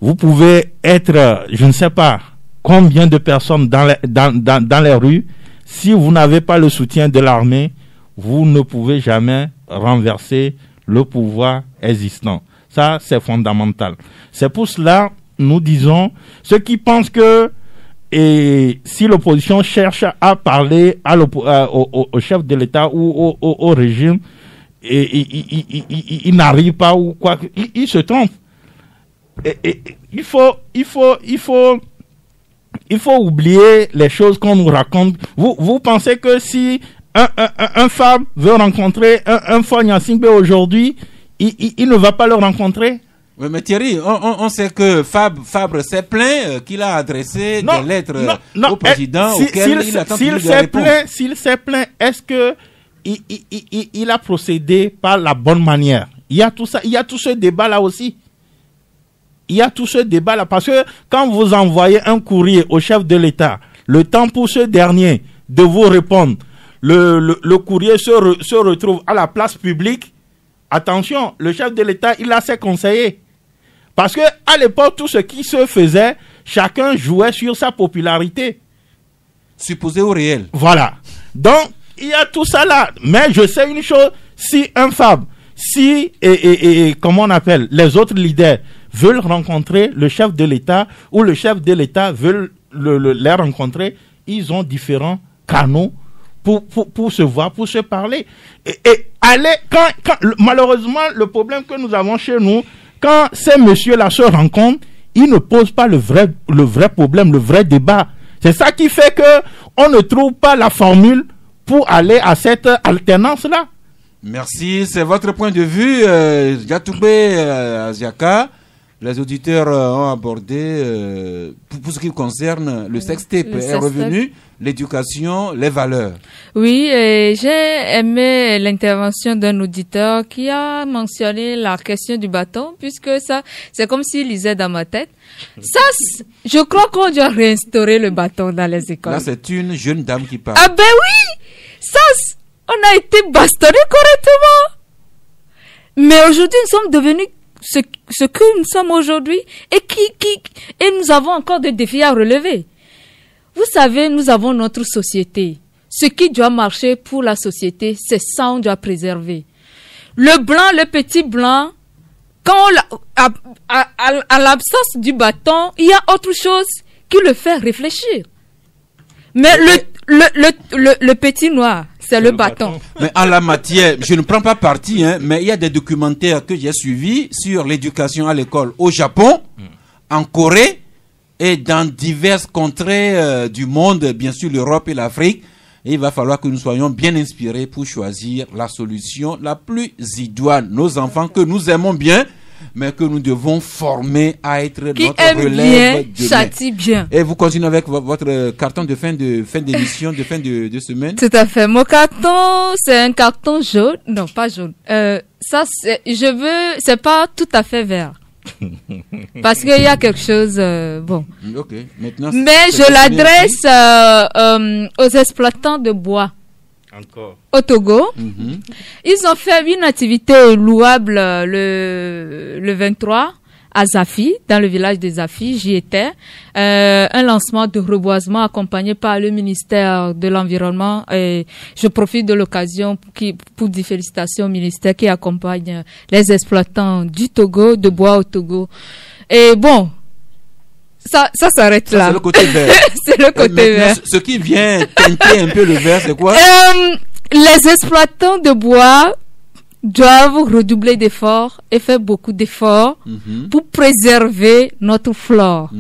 vous pouvez être, je ne sais pas, combien de personnes dans les rues. Si vous n'avez pas le soutien de l'armée, vous ne pouvez jamais renverser le pouvoir existant. Ça, c'est fondamental. C'est pour cela, nous disons, ceux qui pensent que si l'opposition cherche à parler au chef de l'État ou au régime, il n'arrive pas ou quoi, il se trompe. Il faut oublier les choses qu'on nous raconte. Vous pensez que si un Fab veut rencontrer un Fogna Singbe aujourd'hui, il ne va pas le rencontrer? Oui, mais Thierry, on sait que Fabre s'est plaint qu'il a adressé des lettres au président auxquelles il attend toujours des réponses. S'il s'est plaint, est-ce que il a procédé par la bonne manière? Il y a tout ça, il y a tout ce débat-là aussi. Il y a tout ce débat-là parce que quand vous envoyez un courrier au chef de l'État, le temps pour ce dernier de vous répondre, le courrier se retrouve à la place publique. Attention, le chef de l'État, il a ses conseillers. Parce que à l'époque, tout ce qui se faisait, chacun jouait sur sa popularité. Supposé ou réel. Voilà. Donc, il y a tout ça là. Mais je sais une chose, si un FAB, si, comment on appelle, les autres leaders veulent rencontrer le chef de l'État ou le chef de l'État veut les rencontrer, ils ont différents canaux pour se voir, pour se parler. Et aller, malheureusement, le problème que nous avons chez nous, quand ces messieurs-là se rencontrent, ils ne posent pas le vrai problème, le vrai débat. C'est ça qui fait que on ne trouve pas la formule pour aller à cette alternance-là. Merci, c'est votre point de vue, Yatoubé Aziaka. Les auditeurs ont abordé, pour ce qui concerne le sextape, est revenu, l'éducation, les valeurs. Oui, et j'ai aimé l'intervention d'un auditeur qui a mentionné la question du bâton, puisque ça, c'est comme s'il lisait dans ma tête. Ça, je crois qu'on doit réinstaurer le bâton dans les écoles. Là, c'est une jeune dame qui parle. Ah ben oui, ça, on a été bastonné correctement. Mais aujourd'hui, nous sommes devenus ce que nous sommes aujourd'hui et nous avons encore des défis à relever. Vous savez, nous avons notre société. Ce qui doit marcher pour la société, c'est ça on doit préserver. Le blanc, le petit blanc, quand à l'absence du bâton, il y a autre chose qui le fait réfléchir. Mais le petit noir, c'est le bâton. Mais en la matière, je ne prends pas parti, mais il y a des documentaires que j'ai suivis sur l'éducation à l'école au Japon, en Corée et dans diverses contrées du monde, bien sûr l'Europe et l'Afrique. Et il va falloir que nous soyons bien inspirés pour choisir la solution la plus idoine. Nos enfants que nous aimons bien, mais que nous devons former à être qui notre relève bien, châtie bien. Et vous continuez avec votre carton de fin d'émission, de fin de semaine. Tout à fait. Mon carton, c'est un carton jaune. Non, pas jaune. Ça, c'est pas tout à fait vert. Parce qu'il y a quelque chose, bon. Ok. Maintenant, mais je l'adresse aux exploitants de bois. Encore. Au Togo. Ils ont fait une activité louable le 23 à Zafi, dans le village de Zafi, j'y étais. Un lancement de reboisement accompagné par le ministère de l'Environnement. Et je profite de l'occasion pour des félicitations au ministère qui accompagne les exploitants du Togo, de bois au Togo. Et bon, ça s'arrête là. C'est le côté vert. C'est le côté vert. Ce qui vient teinter un peu le vert, c'est quoi? Les exploitants de bois doivent redoubler d'efforts et faire beaucoup d'efforts pour préserver notre flore.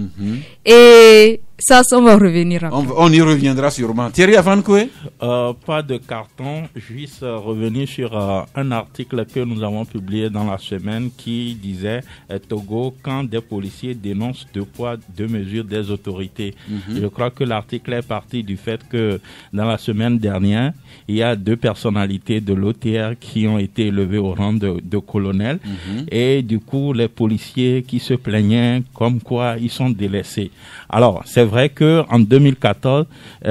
Et ça, on va revenir après. On y reviendra sûrement. Thierry Avankoué? Pas de carton, juste revenir sur un article que nous avons publié dans la semaine qui disait Togo, quand des policiers dénoncent deux poids, deux mesures des autorités. Je crois que l'article est parti du fait que dans la semaine dernière, il y a deux personnalités de l'OTR qui ont été élevées au rang de colonel et du coup les policiers qui se plaignaient comme quoi ils sont délaissés. Alors, c'est vrai que en 2014,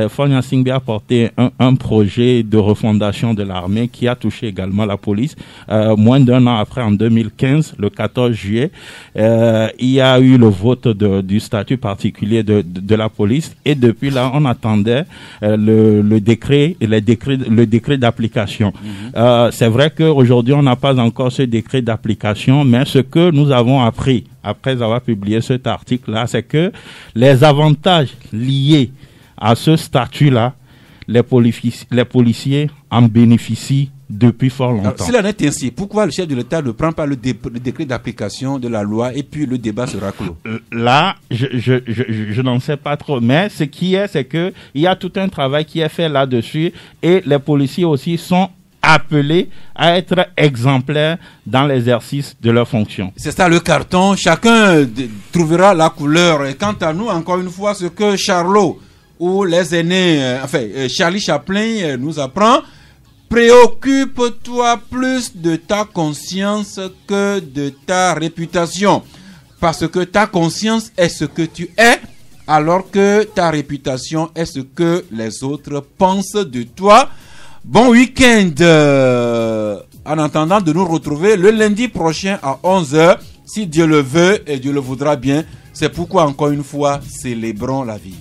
Fogna Singbe a porté un projet de refondation de l'armée qui a touché également la police. Moins d'un an après, en 2015, le 14 juillet, il y a eu le vote du statut particulier de la police et depuis là, on attendait le décret d'application. C'est vrai qu'aujourd'hui, on n'a pas encore ce décret d'application, mais ce que nous avons appris après avoir publié cet article-là, c'est que les avantages liés à ce statut-là, les policiers en bénéficient depuis fort longtemps. Alors, s'il en est ainsi, pourquoi le chef de l'État ne prend pas le décret d'application de la loi et puis le débat sera clos? Là, je n'en sais pas trop, mais ce qui est, c'est que il y a tout un travail qui est fait là-dessus et les policiers aussi sont appelés à être exemplaires dans l'exercice de leurs fonctions. C'est ça le carton, chacun trouvera la couleur. Et quant à nous, encore une fois, ce que Charlot ou les aînés, Charlie Chaplin nous apprend, Préoccupe-toi plus de ta conscience que de ta réputation. Parce que ta conscience est ce que tu es, alors que ta réputation est ce que les autres pensent de toi. Bon week-end. En attendant de nous retrouver le lundi prochain à 11h, si Dieu le veut et Dieu le voudra bien. C'est pourquoi, encore une fois, célébrons la vie.